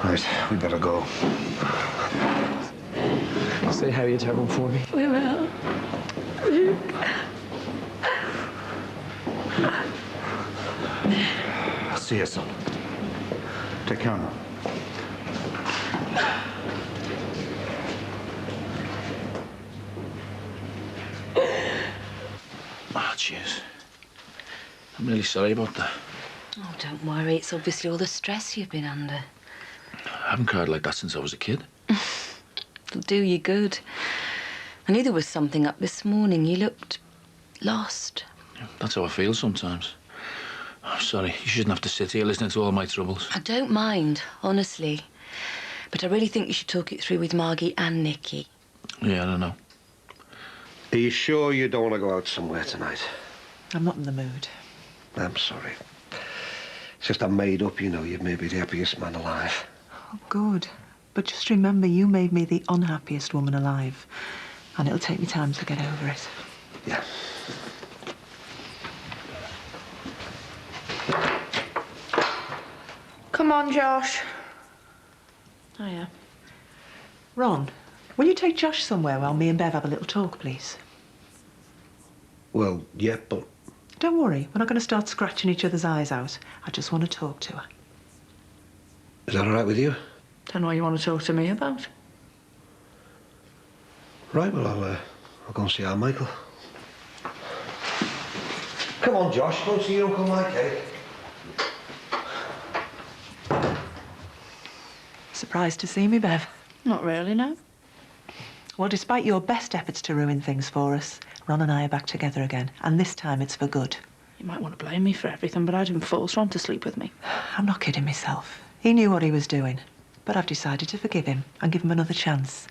Right, we better go. Say how you to everyone for me. We will. I'll see you, son. Take care now. Ah, jeez. I'm really sorry about that. Oh, don't worry. It's obviously all the stress you've been under. I haven't cried like that since I was a kid. It'll do you good. I knew there was something up this morning. You looked lost. That's how I feel sometimes. I'm sorry. You shouldn't have to sit here listening to all my troubles. I don't mind, honestly. But I really think you should talk it through with Margie and Nikki. Yeah, I don't know. Are you sure you don't want to go out somewhere tonight? I'm not in the mood. I'm sorry. It's just I'm made up, you know. You've made me the happiest man alive. Oh, good. But just remember, you made me the unhappiest woman alive. And it'll take me time to get over it. Yeah. Come on, Josh. Oh, yeah. Ron, will you take Josh somewhere while me and Bev have a little talk, please? Well, yeah, but... Don't worry, we're not going to start scratching each other's eyes out. I just want to talk to her. Is that all right with you? Don't know what you want to talk to me about. Right, well, I'll go and see our Michael. Come on, Josh, go and see your Uncle Mike, eh? Surprised to see me, Bev? Not really, no. Well, despite your best efforts to ruin things for us, Ron and I are back together again, and this time it's for good. You might want to blame me for everything, but I didn't force Ron to sleep with me. I'm not kidding myself. He knew what he was doing, but I've decided to forgive him and give him another chance.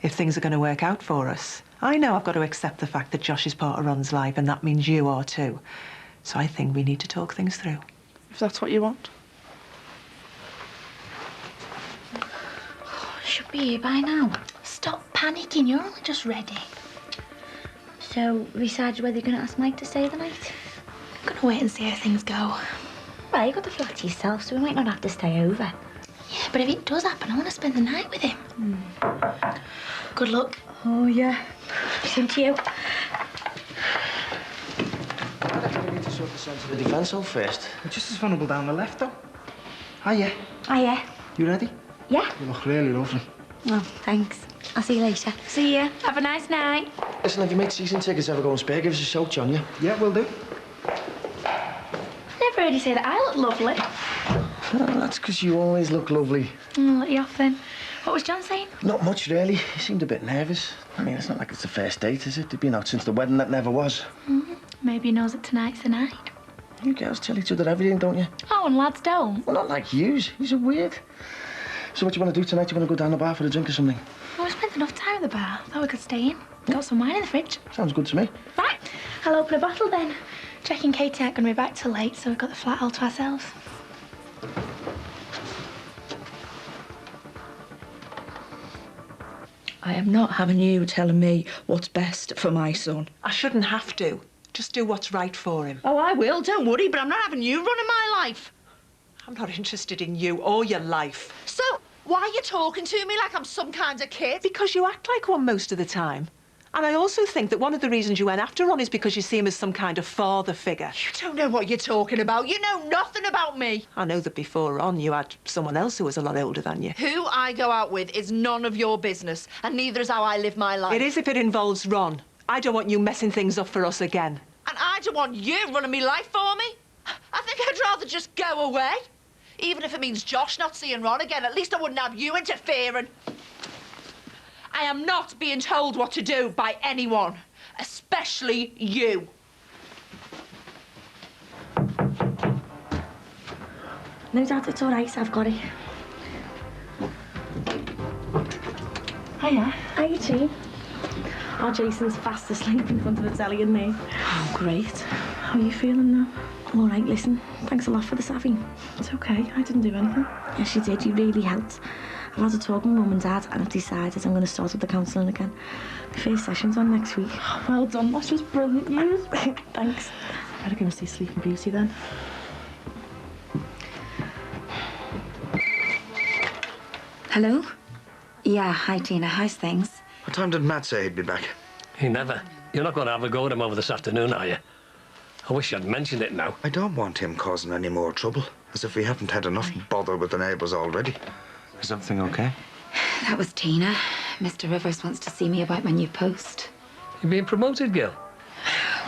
If things are going to work out for us, I know I've got to accept the fact that Josh is part of Ron's life, and that means you are too. So I think we need to talk things through. If that's what you want. Should be here by now. Stop panicking, you're only just ready. So, we decided whether you're going to ask Mike to stay the night? I'm going to wait and see how things go. Well, you got the flat to yourself, so we might not have to stay over. Yeah, but if it does happen, I want to spend the night with him. Good luck. Oh, yeah. Same to you. I reckon we need to sort the centre of the defence out first. We're just as vulnerable down the left, though. Hiya. Hiya. You ready? Yeah. You look really lovely. Oh, thanks. I'll see you later. See ya. Have a nice night. Listen, if you make season tickets ever go on spare, give us a shout, John, yeah? Yeah, we'll do. Never heard you say that I look lovely. Oh, that's because you always look lovely. I'll let you off then. What was John saying? Not much, really. He seemed a bit nervous. I mean, it's not like it's the first date, is it? They've been out since the wedding that never was. Maybe he knows that tonight's the night. You girls tell each other everything, don't you? Oh, and lads don't. Well, not like yous. Yous are weird. So what you want to do tonight? You want to go down the bar for a drink or something? Well, we spent enough time at the bar. Thought we could stay in. Got some wine in the fridge. Sounds good to me. Right. I'll open a bottle then. Jack and Katie aren't going to be back till late, so we've got the flat all to ourselves. I am not having you telling me what's best for my son. I shouldn't have to. Just do what's right for him. Oh, I will, don't worry, but I'm not having you running my life. I'm not interested in you or your life. So, why are you talking to me like I'm some kind of kid? Because you act like one most of the time. And I also think that one of the reasons you went after Ron is because you see him as some kind of father figure. You don't know what you're talking about. You know nothing about me. I know that before Ron, you had someone else who was a lot older than you. Who I go out with is none of your business, and neither is how I live my life. It is if it involves Ron. I don't want you messing things up for us again. And I don't want you running me life for me. I think I'd rather just go away. Even if it means Josh not seeing Ron again, at least I wouldn't have you interfering. I am not being told what to do by anyone, especially you. No doubt it's all right, so I've got it. Hiya. Hiya, too. Oh, Jason's fast asleep in front of the telly, isn't he? Oh, great. How are you feeling now? I'm all right, listen. Thanks a lot for the savvy. It's okay. I didn't do anything. Yes, you did. You really helped. I've had a talk with Mum and Dad and I've decided I'm going to start with the counselling again. The first session's on next week. Oh, well done. That's just brilliant news. Thanks. I better go and see Sleeping Beauty then. Hello? Yeah, hi, Tina. How's things? What time did Matt say he'd be back? He never. You're not going to have a go at him over this afternoon, are you? I wish you'd mentioned it now. I don't want him causing any more trouble. As if we haven't had enough bother with the neighbours already. Is everything okay? That was Tina. Mr. Rivers wants to see me about my new post. You're being promoted, girl.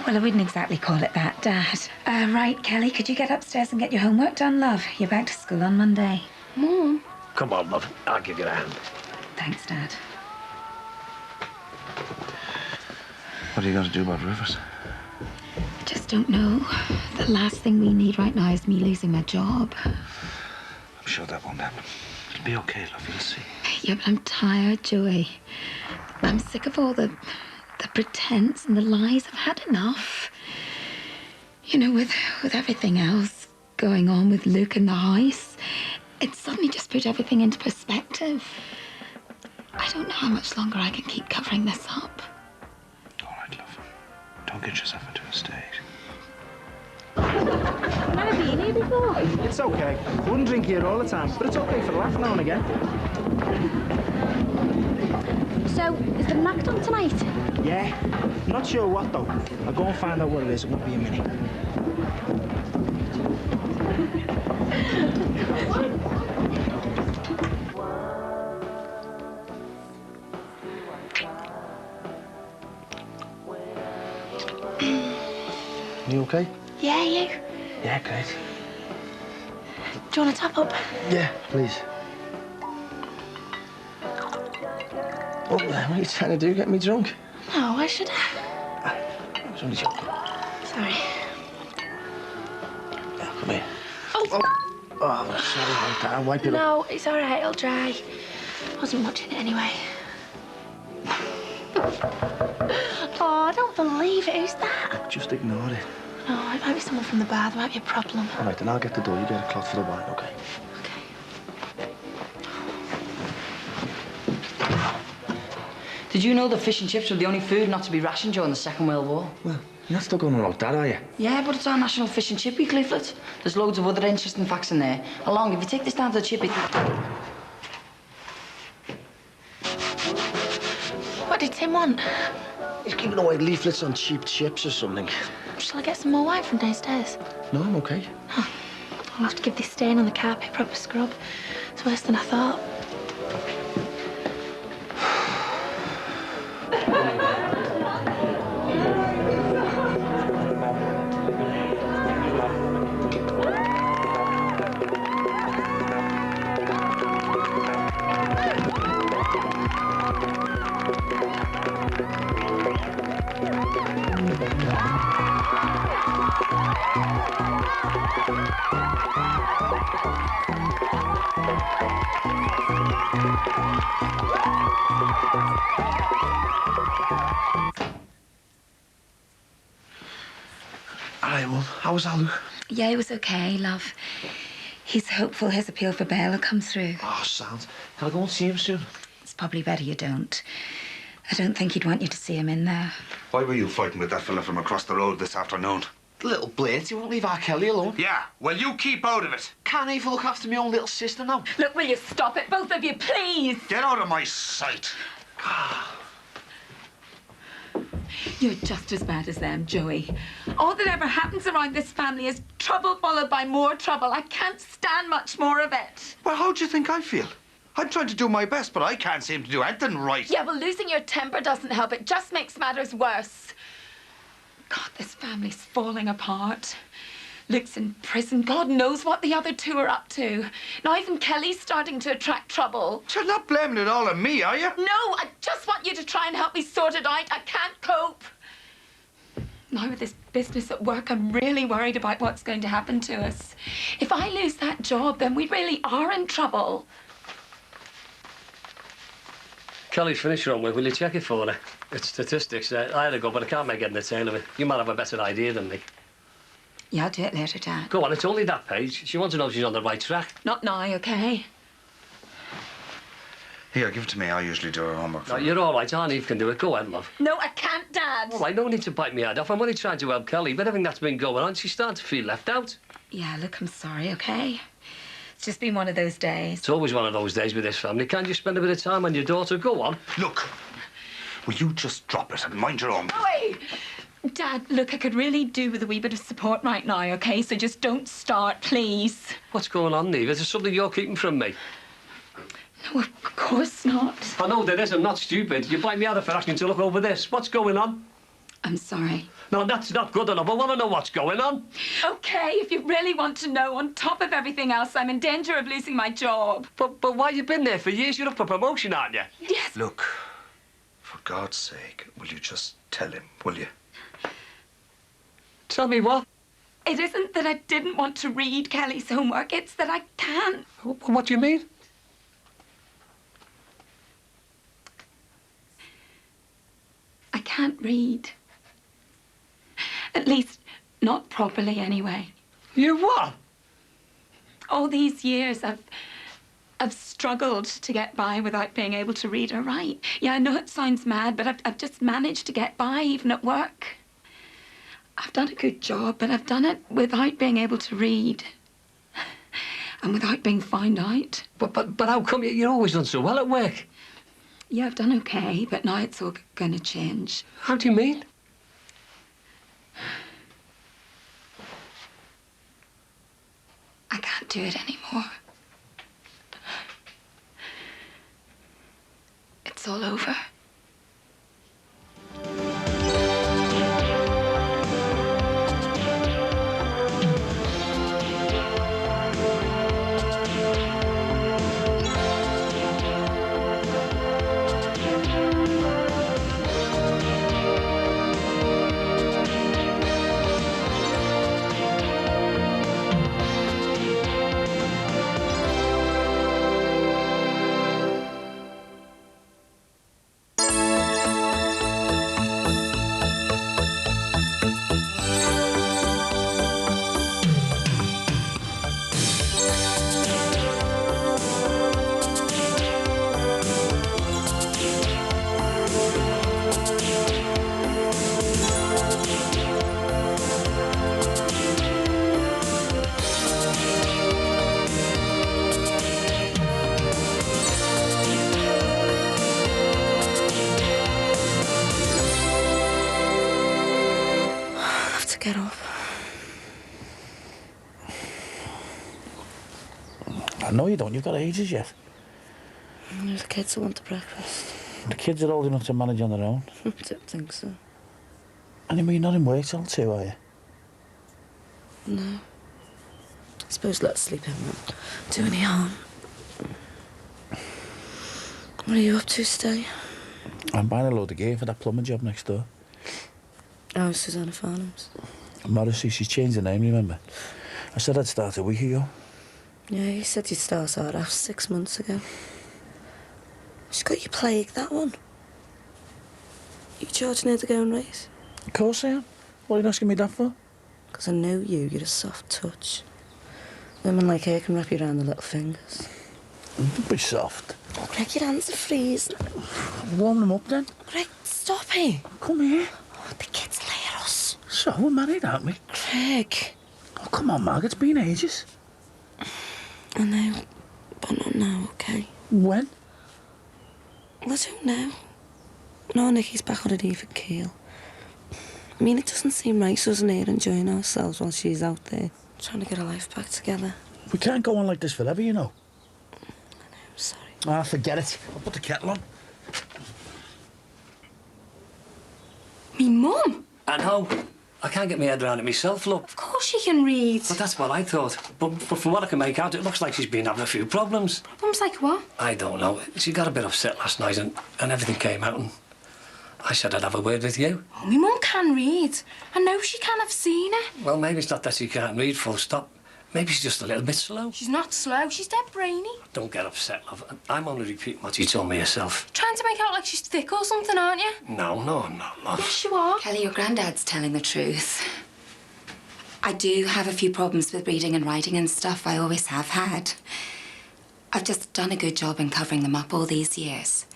Well, I wouldn't exactly call it that, Dad. Right, Kelly, could you get upstairs and get your homework done, love? You're back to school on Monday. Mum. Come on, love. I'll give you a hand. Thanks, Dad. What are you going to do about Rivers? Just don't know. The last thing we need right now is me losing my job. I'm sure that won't happen. It'll be okay, love. You'll see. Yeah, but I'm tired, Joey. I'm sick of all the pretense and the lies. I've had enough. You know, with everything else going on with Luke in the house, it suddenly just put everything into perspective. I don't know how much longer I can keep covering this up. All right, love. Don't get yourself into a state. I've never been here before. It's okay. I wouldn't drink here all the time, but it's okay for a laugh now and again. So, is the knack done tonight? Yeah. Not sure what, though. I'll go and find out what it is. It won't be a minute. You okay? Yeah, you. Yeah, great. Do you want to top up? Yeah, please. Oh, what are you trying to do? Get me drunk? No, I should. I was only joking. Sorry. Come here. Oh, I'm sorry about that. I'll wipe it up. No, it's all right. It'll dry. Wasn't watching it anyway. Oh, I don't believe it. Who's that? Just ignore it. No, it might be someone from the bar. There might be a problem. All right, then I'll get the door. You get a cloth for the wine, okay? Did you know that fish and chips were the only food not to be rationed during the Second World War? Well, you're not still going on about that, are you? Yeah, but it's our National Fish and Chip Week leaflet. There's loads of other interesting facts in there. Along, if you take this down to the chippy... What did Tim want? He's giving away leaflets on cheap chips or something. Shall I get some more wine from downstairs? No, I'm okay. Oh, I'll have to give this stain on the carpet a proper scrub. It's worse than I thought. All right, well, how was Alu? Yeah, it was okay, love. He's hopeful his appeal for bail will come through. Oh, sound. Can I go and see him soon? It's probably better you don't. I don't think he'd want you to see him in there. Why were you fighting with that fella from across the road this afternoon? Little Blade, he won't leave R. Kelly alone. Yeah, well, you keep out of it. Can't even look after my own little sister now? Look, will you stop it, both of you, please? Get out of my sight. You're just as bad as them, Joey. All that ever happens around this family is trouble followed by more trouble. I can't stand much more of it. Well, how do you think I feel? I'm trying to do my best, but I can't seem to do anything right. Yeah, well, losing your temper doesn't help. It just makes matters worse. God, this family's falling apart. Luke's in prison. God knows what the other two are up to. Now even Kelly's starting to attract trouble. You're not blaming it all on me, are you? No, I just want you to try and help me sort it out. I can't cope. Now with this business at work, I'm really worried about what's going to happen to us. If I lose that job, then we really are in trouble. Kelly's finished her homework. Will you check it for her? It's statistics. I had a go, but I can't make head and tail of it. You might have a better idea than me. Yeah, I'll do it later, Dad. Go on, it's only that page. She wants to know if she's on the right track. Not now, OK? Here, give it to me. I usually do her homework for No, her. you're all right. Aunt Eve can do it. Go on, love. No, I can't, Dad. All right, no need to bite me head off. I'm only trying to help Kelly, but everything that's been going on, she's starting to feel left out. Yeah, look, I'm sorry, OK? It's just been one of those days. It's always one of those days with this family. Can't you spend a bit of time on your daughter? Go on. Look, will you just drop it and mind your own? Oi! Dad, look, I could really do with a wee bit of support right now, OK? So just don't start, please. What's going on, Eve? Is there something you're keeping from me? No, of course not. I know there is. I'm not stupid. You bite me out for asking to look over this. What's going on? I'm sorry. No, that's not good enough. I want to know what's going on. OK, if you really want to know, on top of everything else, I'm in danger of losing my job. But why you been there for years? You're up for promotion, aren't you? Yes. Look, for God's sake, will you just tell him, will you? Tell me what? It isn't that I didn't want to read Kelly's homework, it's that I can't. What do you mean? I can't read. At least, not properly anyway. You what? All these years, I've struggled to get by without being able to read or write. Yeah, I know it sounds mad, but I've just managed to get by, even at work. I've done a good job, but I've done it without being able to read. And without being found out. But how come you're always done so well at work? Yeah, I've done okay, but now it's all going to change. How do you mean? I can't do it anymore. It's all over. Get up. I know you don't. You've got ages yet. There's the kids who want the breakfast. The kids are old enough to manage on their own. I don't think so. Anyway, you're not in work till 2, are you? No. I suppose let's sleep in won't do any harm. What are you up to today? I'm buying a load of gear for that plumbing job next door. Oh, Susanna Farnham's. Morrissey, she's changed the name, remember? I said I'd start a week ago. Yeah, you said you'd start our house 6 months ago. She's got you plagued, that one. You charging her the going rate? Of course I am. What are you asking me that for? Because I know you're a soft touch. Women like her can wrap you around the little fingers. Don't be soft. Oh, Greg, your hands are freezing. Warm them up then. Greg, stop it. Come here. Oh, the kids later us. So, we're married, aren't we? Greg. Oh, come on, Mark, it's been ages. I know, but not now, okay? When? Well, I don't know. No, Nicky's back on an even keel. I mean, it doesn't seem right, doesn't it, enjoying ourselves while she's out there, trying to get her life back together. We can't go on like this forever, you know. I know, I'm sorry. Ah, forget it. I'll put the kettle on. Me mum? I know. I can't get my head around it myself, look. Of course she can read. But that's what I thought. But from what I can make out, it looks like she's been having a few problems. Problems like what? I don't know. She got a bit upset last night and everything came out and I said I'd have a word with you. Oh, me mum can read. I know she can. I've seen her. Well, maybe it's not that she can't read, full stop. Maybe she's just a little bit slow. She's not slow. She's dead brainy. Don't get upset, love. I'm only repeating what you told me yourself. Trying to make out like she's thick or something, aren't you? No, I'm not, love. Yes, you are. Kelly, your granddad's telling the truth. I do have a few problems with reading and writing and stuff. I always have had. I've just done a good job in covering them up all these years.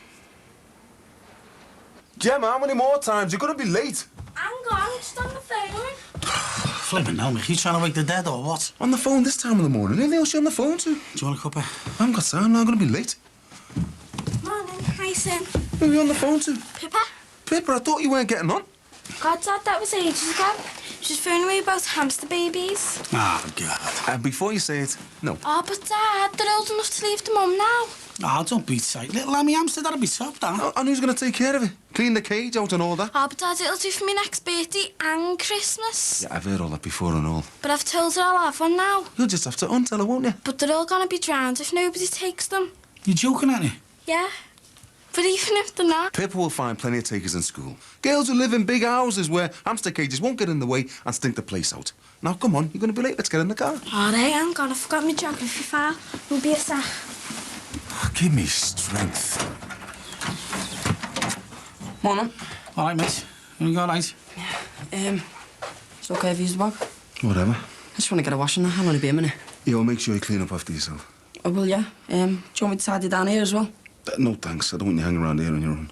Gemma, how many more times? You're going to be late. Hang on, just on the phone. Flipping hell, Mick. You trying to wake the dead or what? On the phone this time of the morning. Who the hell's she on the phone to? Do you want a cuppa? I haven't got time now. I'm going to be late. Morning, hi, Sin. Who are you on the phone to? Pippa? Pippa, I thought you weren't getting on. God, Dad, that was ages ago. She was phoning me about hamster babies. Oh, God. Before you say it, no. Oh, but Dad, they're old enough to leave the mum now. Oh, don't be tight. Little Lammy hamster, that'll be top, Dan. Oh, and who's going to take care of it? Clean the cage out and all that? Oh, but Dad, it'll do for me next birthday and Christmas. Yeah, I've heard all that before and all. But I've told her I'll have one now. You'll just have to untell her, won't you? But they're all gonna be drowned if nobody takes them. You're joking, aren't you? Yeah. But even if they're not... Pippa will find plenty of takers in school. Girls who live in big houses where hamster cages won't get in the way and stink the place out. Now, come on, you're going to be late. Let's get in the car. All right, hang on. I forgot my geography file. Will be a sec. Give me strength. Morning. All right, mate. You all right? It's okay if you use the bag? Whatever. I just want to get a wash in there. I'll only be a minute. Yeah, well, make sure you clean up after yourself. I will, yeah. Do you want me to tidy down here as well? No, thanks. I don't want you hanging around here on your own.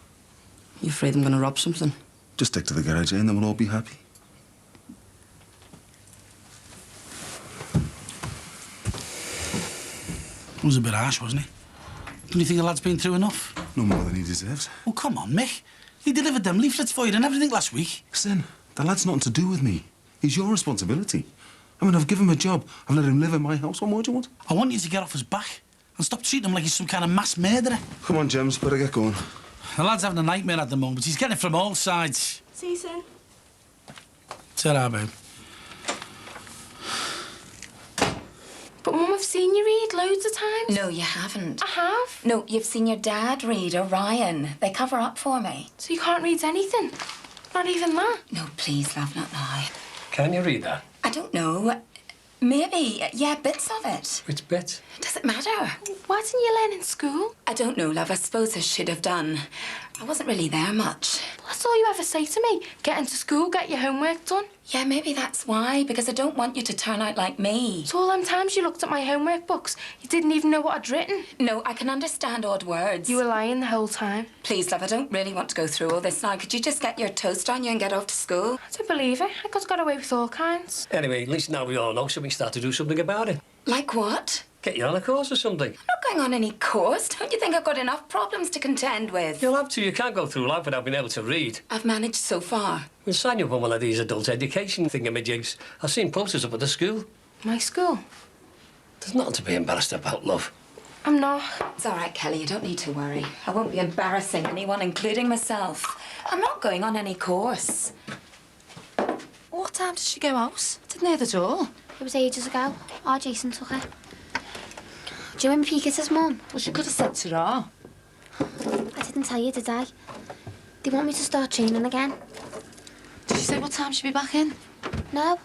You afraid I'm going to rob something? Just stick to the garage, and then we'll all be happy. It was a bit harsh, wasn't he? Don't you think the lad's been through enough? No more than he deserves. Oh, come on, Mick. He delivered them leaflets for you and everything last week. Listen, the lad's nothing to do with me. He's your responsibility. I mean, I've given him a job. I've let him live in my house. What more do you want? I want you to get off his back and stop treating him like he's some kind of mass murderer. Come on, James, better get going. The lad's having a nightmare at the moment. He's getting it from all sides. See you soon. Ta-ra, babe. But Mum, I've seen you read loads of times. No, you haven't. I have. No, you've seen your dad read, Orion. They cover up for me. So you can't read anything? Not even that? No, please, love, not now. Can you read that? I don't know. Maybe, yeah, bits of it. Which bit? Does it matter? Why didn't you learn in school? I don't know, love. I suppose I should have done. I wasn't really there much. Well, that's all you ever say to me. Get into school, get your homework done. Yeah, maybe that's why, because I don't want you to turn out like me. So all them times you looked at my homework books, you didn't even know what I'd written. No, I can understand odd words. You were lying the whole time. Please, love, I don't really want to go through all this now. Could you just get your toast on you and get off to school? I don't believe it. I got away with all kinds. Anyway, at least now we all know, so we start to do something about it. Like what? Get you on a course or something. I'm not going on any course. Don't you think I've got enough problems to contend with? You'll have to. You can't go through life without being able to read. I've managed so far. We'll sign you up on one of these adult education thingamajigs. I've seen posters up at the school. My school? There's nothing to be embarrassed about, love. I'm not. It's all right, Kelly. You don't need to worry. I won't be embarrassing anyone, including myself. I'm not going on any course. What time did she go out? Didn't hear the door. It was ages ago. Oh, Jason took her. Do you remember Peter's mum? Well, she could have said to her. I didn't tell you, did I? They want me to start training again. Did she say what time she'd be back in? No.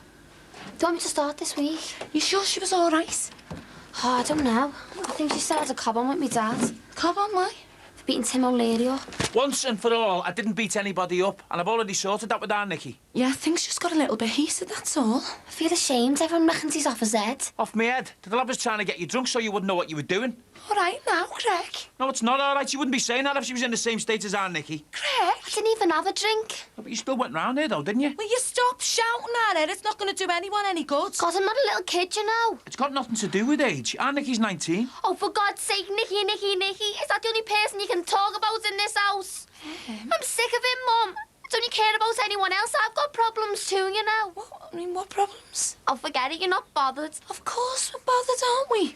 They want me to start this week. You sure she was all right? Oh, I don't know. I think she started a cob on with me dad. Cob on, why? For beating Tim O'Leary up. Once and for all, I didn't beat anybody up, and I've already sorted that with our Nicky. Yeah, things just got a little bit heated, that's all. I feel ashamed. Everyone reckons he's off his head. Off me head? The lad was trying to get you drunk so you wouldn't know what you were doing. All right now, Craig. No, it's not all right. She wouldn't be saying that if she was in the same state as our Nicky. Craig? I didn't even have a drink. No, but you still went round there, though, didn't you? Will you stop shouting at her? It's not going to do anyone any good. God, I'm not a little kid, you know. It's got nothing to do with age. Our Nicky's 19. Oh, for God's sake, Nicky. Is that the only person you can talk about in this house? I'm sick of him, Mum. I don't care about anyone else. I've got problems too, you know. What problems? Oh, forget it. You're not bothered. Of course we're bothered, aren't we?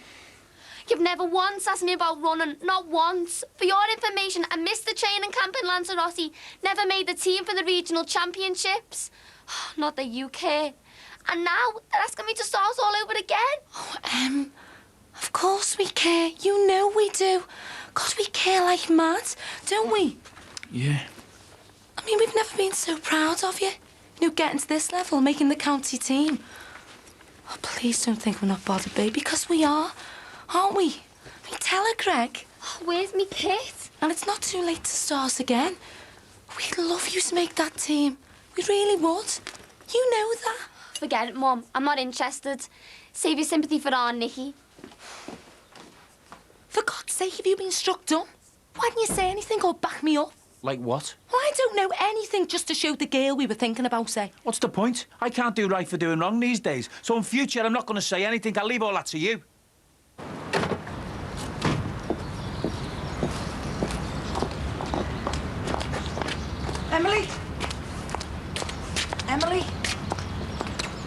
You've never once asked me about running. Not once. For your information, I missed the training camp in Lanzarote. Never made the team for the regional championships. Not the UK. And now they're asking me to start all over again. Oh, of course we care. You know we do. God, we care like mad, don't we? Yeah. I mean, we've never been so proud of you. You know, getting to this level, making the county team. Oh, please don't think we're not bothered, babe, because we are, aren't we? I mean, tell her, Greg. Oh, where's me kit? And it's not too late to start again. We'd love you to make that team. We really would. You know that. Forget it, Mum. I'm not interested. Save your sympathy for our Nicky. For God's sake, have you been struck dumb? Why didn't you say anything or back me up? Like what? Well, I don't know anything just to show the girl we were thinking about, say. What's the point? I can't do right for doing wrong these days. So in future, I'm not going to say anything. I'll leave all that to you. Emily? Emily?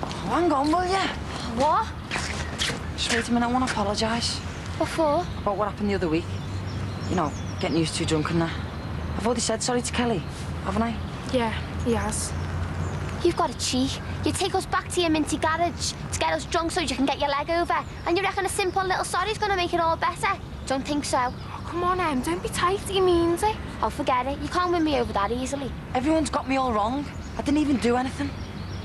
Oh, hang on, will you? What? Just wait a minute, I want to apologise. What for? About what happened the other week. You know, getting used too drunk and that. I've already said sorry to Kelly, haven't I? Yeah, he has. You've got a cheek. You take us back to your minty garage to get us drunk so you can get your leg over. And you reckon a simple little sorry's gonna make it all better? Don't think so. Oh, come on, Em, don't be tight, he means it. Oh, forget it. You can't win me over that easily. Everyone's got me all wrong. I didn't even do anything,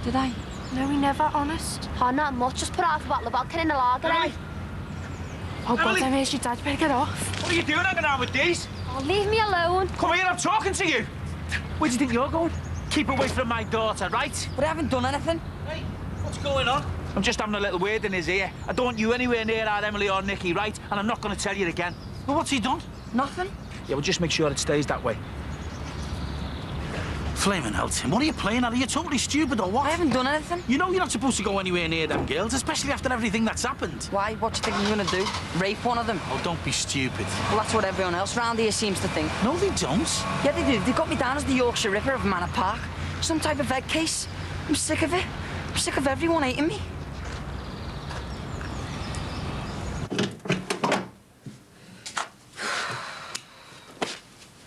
did I? No, he never, honest. Oh, not much. Just put half a bottle of vodka in the lager, eh? Oh, God, Emily! Em, here's your dad. You better get off. What are you doing hanging out with these? Oh, leave me alone. Come here, I'm talking to you. Where do you think you're going? Keep away from my daughter, right? But I haven't done anything. Hey, what's going on? I'm just having a little word in his ear. I don't want you anywhere near our Emily or Nicky, right? And I'm not going to tell you again. Well, what's he done? Nothing. Yeah, well, just make sure it stays that way. Flaming hell, Tim, what are you playing at? Are you totally stupid or what? I haven't done anything. You know you're not supposed to go anywhere near them girls, especially after everything that's happened. Why? What do you think I'm going to do? Rape one of them? Oh, don't be stupid. Well, that's what everyone else round here seems to think. No, they don't. Yeah, they do. They got me down as the Yorkshire Ripper of Manor Park. Some type of egg case. I'm sick of it. I'm sick of everyone hating me.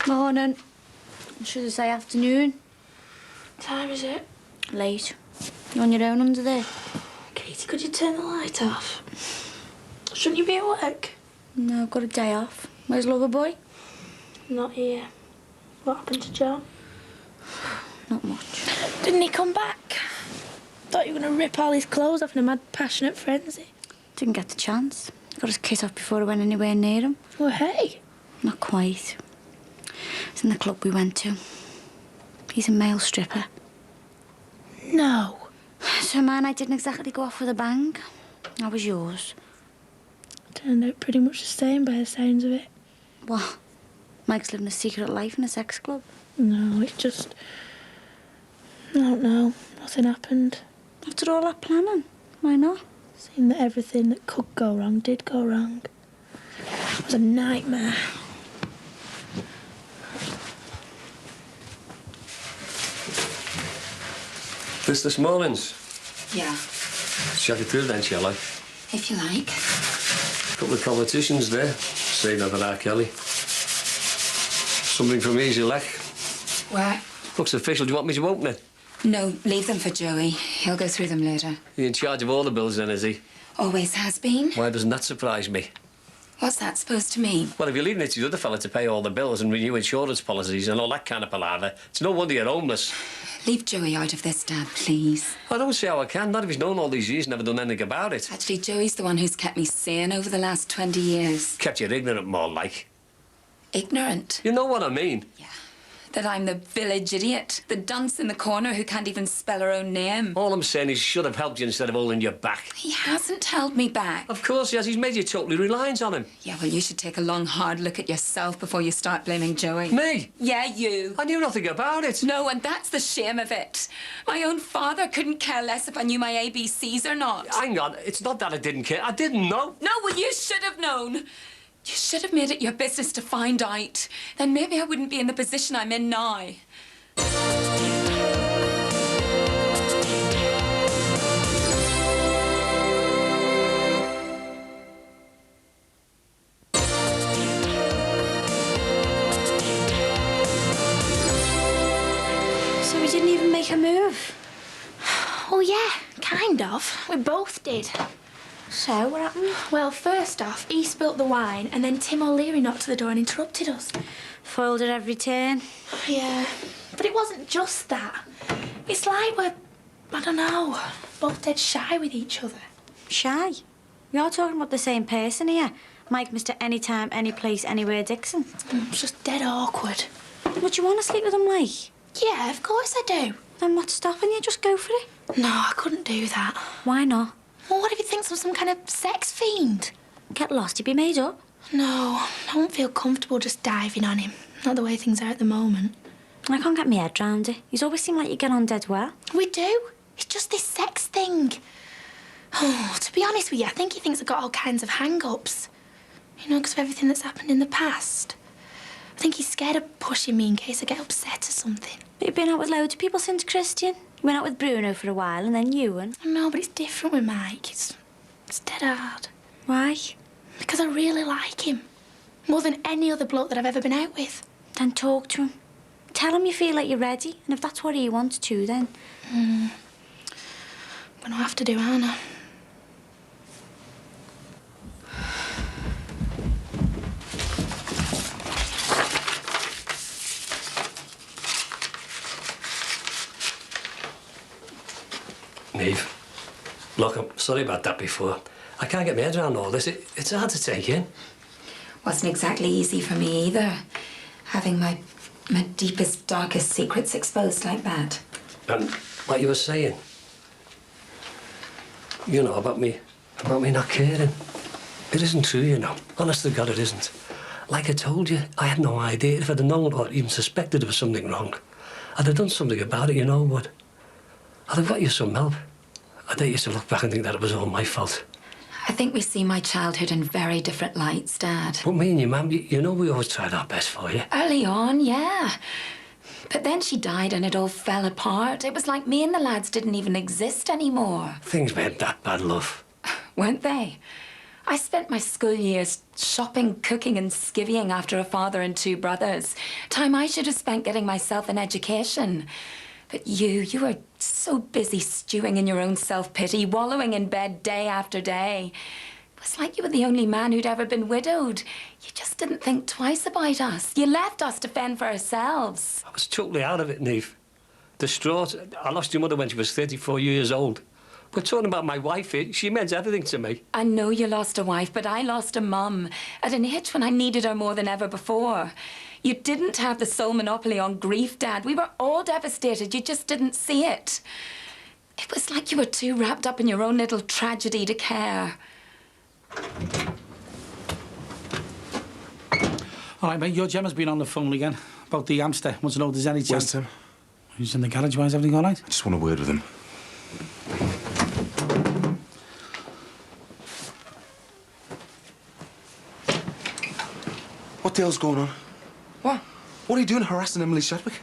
Morning. Should I say afternoon? What time is it? Late. You on your own under there? Katie, could you turn the light off? Shouldn't you be at work? No, I've got a day off. Where's Loverboy? Not here. What happened to John? Not much. Didn't he come back? Thought you were going to rip all his clothes off in a mad, passionate frenzy. Didn't get the chance. Got his kit off before I went anywhere near him. Well, hey. Not quite. It's in the club we went to. He's a male stripper. No. So mine, I didn't exactly go off with a bang. How was yours? Turned out pretty much the same by the sounds of it. What? Mike's living a secret life in a sex club? No, it's just... I don't know. Nothing happened. After all that planning, why not? Seemed that everything that could go wrong did go wrong. It was a nightmare. This morning's. Yeah, Check it through then, shall I? if you like. Couple of competitions there. Saved over R. Kelly. Something from Easy Lech. Where? Looks official. Do you want me to open it? No, leave them for Joey. He'll go through them later. He's in charge of all the bills then, is he? Always has been. Why doesn't that surprise me? What's that supposed to mean? Well, if you're leaving it to the other fella to pay all the bills and renew insurance policies and all that kind of palaver, it's no wonder you're homeless. Leave Joey out of this, Dad, please. I don't see how I can. Not if he's known all these years and never done anything about it. Actually, Joey's the one who's kept me sane over the last 20 years. Kept you ignorant more like. Ignorant? You know what I mean? That I'm the village idiot, the dunce in the corner who can't even spell her own name. All I'm saying is he should have helped you instead of holding your back. He hasn't held me back. Of course he has. He's made you totally reliant on him. Yeah, well, you should take a long, hard look at yourself before you start blaming Joey. Me? Yeah, you. I knew nothing about it. No, and that's the shame of it. My own father couldn't care less if I knew my ABCs or not. Hang on. It's not that I didn't care. I didn't know. No, well, you should have known. You should have made it your business to find out. Then maybe I wouldn't be in the position I'm in now. So we didn't even make a move? Oh, yeah, kind of. We both did. So, what happened? Well, first off, he spilt the wine, and then Tim O'Leary knocked to the door and interrupted us. Foiled at every turn. Yeah, but it wasn't just that. It's like we're, I don't know, both dead shy with each other. Shy? We are talking about the same person here. Mike, Mr. Anytime, Anyplace, Anywhere Dixon. It's just dead awkward. Would you want to sleep with him, like? Yeah, of course I do. Then what's stopping you? Just go for it. No, I couldn't do that. Why not? Well, what if he thinks I'm some kind of sex fiend? Get lost, you'd be made up. No, I won't feel comfortable just diving on him. Not the way things are at the moment. I can't get my head round it. You always seem like you get on dead well. We do. It's just this sex thing. Oh, to be honest with you, I think he thinks I've got all kinds of hang-ups. You know, because of everything that's happened in the past. I think he's scared of pushing me in case I get upset or something. But you've been out with loads of people since Christian. You went out with Bruno for a while and then you and... No, but it's different with Mike. It's dead hard. Why? Because I really like him. More than any other bloke that I've ever been out with. Then talk to him. Tell him you feel like you're ready, and if that's what he wants to, then... I'm gonna have to do, aren't I? Niamh, look, I'm sorry about that before. I can't get my head around all this. It's hard to take in. Wasn't exactly easy for me either, having my deepest, darkest secrets exposed like that. And what you were saying, you know, about me not caring. It isn't true, you know. Honest to God, it isn't. Like I told you, I had no idea. If I'd have known or even suspected there was something wrong, I'd have done something about it, you know, but I'd have got you some help. I dare you to look back and think that it was all my fault. I think we see my childhood in very different lights, Dad. But me and your mum, you know we always tried our best for you. Early on, yeah. But then she died and it all fell apart. It was like me and the lads didn't even exist anymore. Things weren't that bad, love. Weren't they? I spent my school years shopping, cooking and skivvying after a father and 2 brothers. Time I should have spent getting myself an education. But you were so busy stewing in your own self-pity, wallowing in bed day after day. It was like you were the only man who'd ever been widowed. You just didn't think twice about us. You left us to fend for ourselves. I was totally out of it, Niamh. Distraught. I lost your mother when she was 34 years old. We're talking about my wife here. She meant everything to me. I know you lost a wife, but I lost a mum at an age when I needed her more than ever before. You didn't have the sole monopoly on grief, Dad. We were all devastated. You just didn't see it. It was like you were too wrapped up in your own little tragedy to care. All right, mate, your Gemma's been on the phone again about the hamster. Wants to know if there's any chance... Where's Tim? He's in the garage. Why is everything all right? I just want a word with him. What the hell's going on? What? What are you doing harassing Emily Shadwick?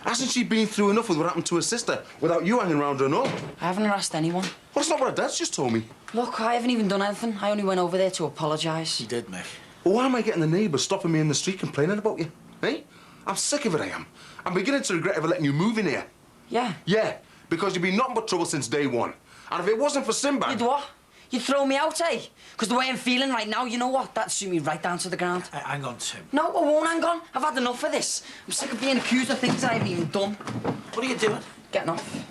Hasn't she been through enough with what happened to her sister without you hanging around her and all? I haven't harassed anyone. Well, that's not what her dad's just told me. Look, I haven't even done anything. I only went over there to apologise. You did, Mick. Well, why am I getting the neighbours stopping me in the street complaining about you? Eh? I'm sick of it, I am. I'm beginning to regret ever letting you move in here. Yeah? Yeah, because you've been nothing but trouble since day one. And if it wasn't for Sinbad... You'd what? You'd throw me out, eh? Because the way I'm feeling right now, you know what? That'd suit me right down to the ground. Hang on, Tim. No, I won't hang on. I've had enough of this. I'm sick of being accused of things I haven't even done. What are you doing? Getting off.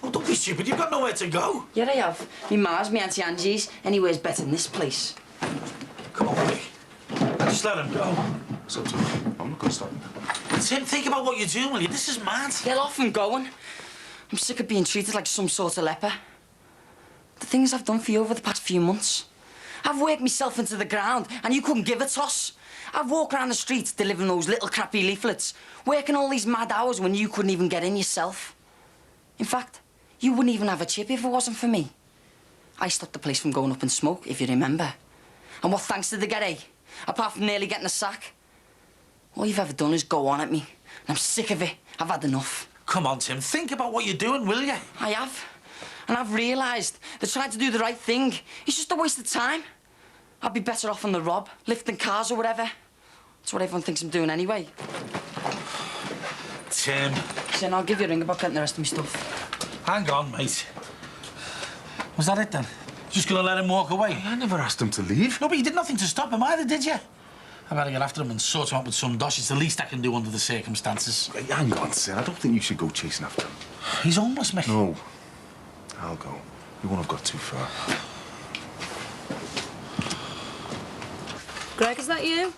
Oh, don't be stupid. You've got nowhere to go. Yeah, I have. Me Mars, me Auntie Angie's. Anywhere's better than this place. Come on, Mick. Just let him go. So, I'm not going to stop him. Tim, think about what you're doing, will you? This is mad. Get off and going. I'm sick of being treated like some sort of leper. The things I've done for you over the past few months. I've worked myself into the ground and you couldn't give a toss. I've walked around the streets delivering those little crappy leaflets, working all these mad hours when you couldn't even get in yourself. In fact, you wouldn't even have a chip if it wasn't for me. I stopped the place from going up in smoke, if you remember. And what thanks did they get, eh? Apart from nearly getting a sack. All you've ever done is go on at me. And I'm sick of it. I've had enough. Come on, Tim. Think about what you're doing, will you? I have. And I've realised that trying to do the right thing is just a waste of time. I'd be better off on the rob, lifting cars or whatever. That's what everyone thinks I'm doing anyway. Tim. Listen, I'll give you a ring about getting the rest of my stuff. Hang on, mate. Was that it, then? Just gonna let him walk away? I never asked him to leave. No, but you did nothing to stop him either, did you? I better get after him and sort him out with some dosh. It's the least I can do under the circumstances. Hey, hang on, sir. I don't think you should go chasing after him. He's homeless, Mick. No. I'll go. You won't have got too far. Greg, is that you?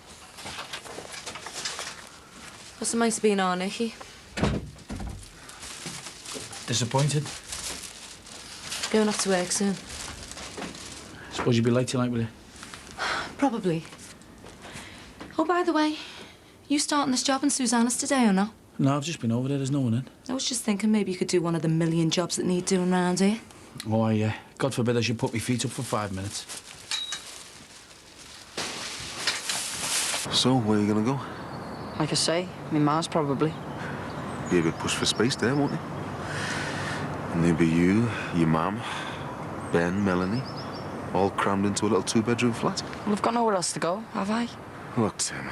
What's the matter being on, Nicky? Disappointed? Going off to work soon. Suppose you'll be late tonight, will you? Probably. Oh, by the way, you starting this job in Susanna's today or not? No, I've just been over there. There's no one in. I was just thinking maybe you could do one of the million jobs that need doing round here. Oh, God forbid I should put my feet up for 5 minutes. So, where are you gonna go? Like I say, my ma's probably. Be a bit pushed for space there, won't it? And there'll be you, your mum, Ben, Melanie, all crammed into a little 2-bedroom flat. Well, I've got nowhere else to go, have I? Look, Tim,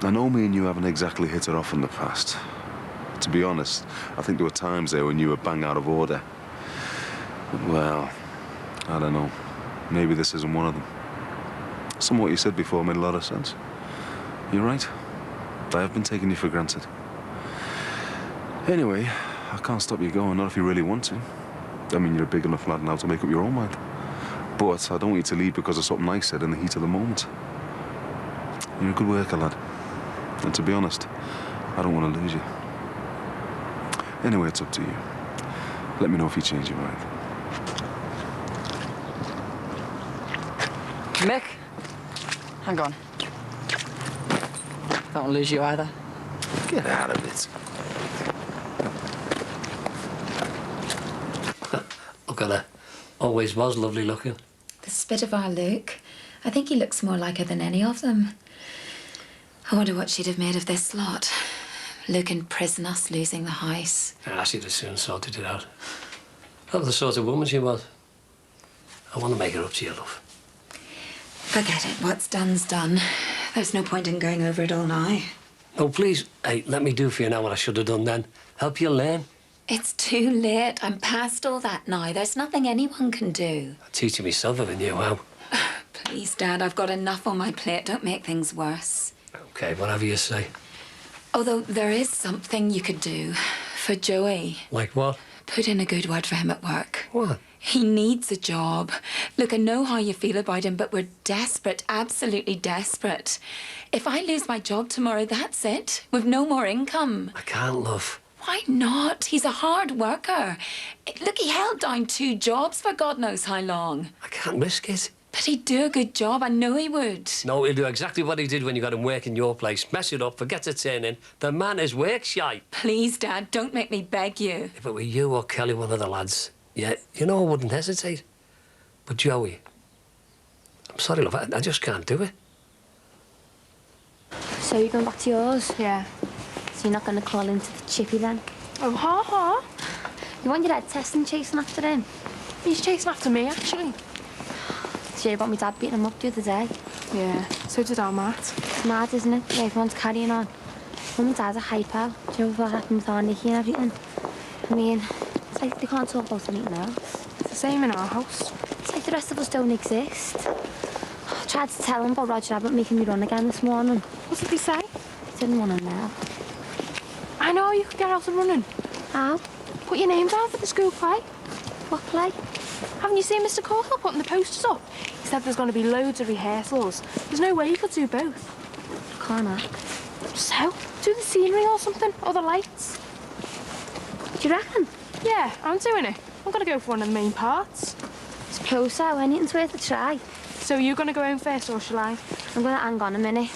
I know me and you haven't exactly hit it off in the past. To be honest, I think there were times there when you were bang out of order. But, well, I don't know. Maybe this isn't one of them. Some of what you said before made a lot of sense. You're right. I have been taking you for granted. Anyway, I can't stop you going, not if you really want to. I mean, you're a big enough lad now to make up your own mind. But I don't want you to leave because of something I said in the heat of the moment. You're a good worker, lad. And to be honest, I don't want to lose you. Anyway, it's up to you. Let me know if you change your mind. Mick, hang on. Don't want to lose you either. Get out of it. Look at her. Always was lovely looking. The spit of our Luke. I think he looks more like her than any of them. I wonder what she'd have made of this lot. Luke in prison, us losing the house. Yeah, she'd have soon sorted it out. That was the sort of woman she was. I want to make her up to you, love. Forget it. What's done's done. There's no point in going over it all now. Oh, please, hey, let me do for you now what I should have done then. Help you learn. It's too late. I'm past all that now. There's nothing anyone can do. I'm teaching myself if I knew how. Please, Dad, I've got enough on my plate. Don't make things worse. Okay, whatever you say. Although there is something you could do for Joey. Like what? Put in a good word for him at work. What? He needs a job. Look, I know how you feel about him, but we're desperate, absolutely desperate. If I lose my job tomorrow, that's it. We've no more income. I can't, love. Why not? He's a hard worker. Look, he held down 2 jobs for God knows how long. I can't risk it. But he'd do a good job. I know he would. No, he'll do exactly what he did when you got him working your place. Mess it up, forget to turn in. The man is work shy. Please, Dad, don't make me beg you. If it were you or Kelly, one of the lads, yeah, you know I wouldn't hesitate. But Joey, I'm sorry, love, I just can't do it. So you're going back to yours? Yeah. So you're not going to call into the chippy then? Oh, ha. You want your head testing chasing after him? He's chasing after me, actually. Did you hear about my dad beating him up the other day? Yeah, so did our Matt. It's mad, isn't it? Yeah, everyone's carrying on. Mum and Dad's a hypo. Do you know what happened with our Nicky and everything? I mean, it's like they can't talk about anything else. It's the same in our house. It's like the rest of us don't exist. I tried to tell him about Roger Abbott making me run again this morning. What did he say? He didn't want to know. I know you could get out of running. How? Put your name down for the school play. What play? Haven't you seen Mr. Corkhill putting the posters up? He said there's going to be loads of rehearsals. There's no way you could do both. Can't act. So, do the scenery or something, or the lights. Do you reckon? Yeah, I'm doing it. I'm going to go for one of the main parts. I suppose so. Anything's worth a try. So you're going to go home first, or shall I? I'm going to hang on a minute.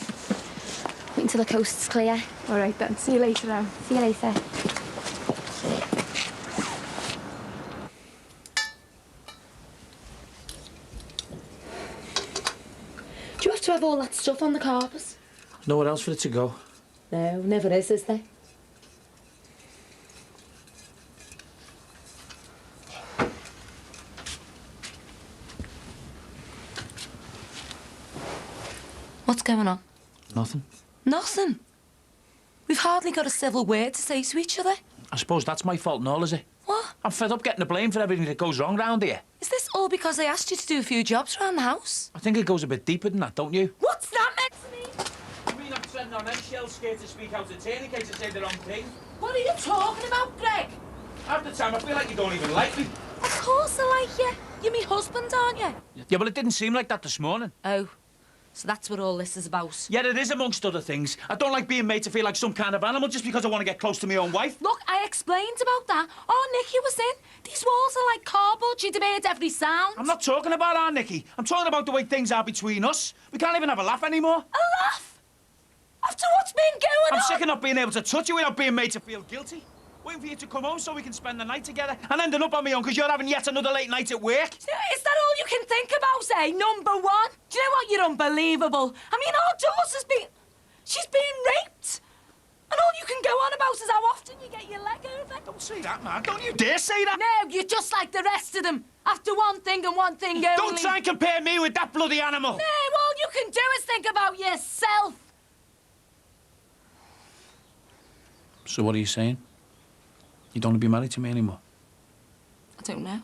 Wait until the coast's clear. All right, then. See you later, then. See you later. Do you have to have all that stuff on the carpet? Nowhere else for it to go. No, never is there? What's going on? Nothing. Nothing. We've hardly got a civil word to say to each other. I suppose that's my fault and all, is it? What? I'm fed up getting the blame for everything that goes wrong round here. Is this all because I asked you to do a few jobs around the house? I think it goes a bit deeper than that, don't you? What's that meant to me? You mean I'm treading on eggshells, scared to speak out of turn in case I say the wrong thing? What are you talking about, Greg? Half the time I feel like you don't even like me. Of course I like you. You're my husband, aren't you? Yeah, well, it didn't seem like that this morning. Oh, so that's what all this is about. Yeah, it is, amongst other things. I don't like being made to feel like some kind of animal just because I want to get close to my own wife. Look, I explained about that. Oh, Nicky was in. These walls are like cardboard. You'd have heard every sound. I'm not talking about our Nicky. I'm talking about the way things are between us. We can't even have a laugh anymore. A laugh? After what's been going on? I'm sick of not being able to touch you without being made to feel guilty. Waiting for you to come home so we can spend the night together and ending up on my own because you're having yet another late night at work. Is that all you can think about, eh? Number one? Do you know what? You're unbelievable. I mean, our daughter's been... She's been raped. And all you can go on about is how often you get your leg over. Don't say that, man. Don't you dare say that. No, you're just like the rest of them. After one thing and one thing only. Don't try and compare me with that bloody animal. No, all you can do is think about yourself. So what are you saying? You don't want to be married to me anymore? I don't know.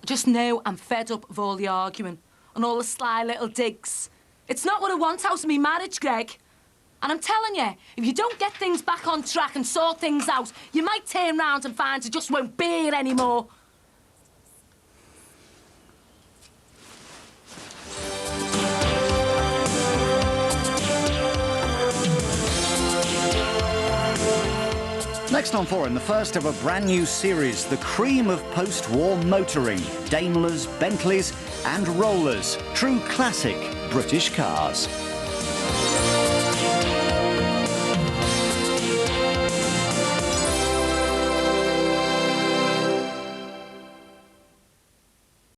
I just know I'm fed up of all the arguing and all the sly little digs. It's not what I want out of me marriage, Greg. And I'm telling you, if you don't get things back on track and sort things out, you might turn round and find it just won't be here anymore. Next on 4, in the first of a brand new series, the cream of post-war motoring. Daimlers, Bentleys and Rollers. True classic British cars.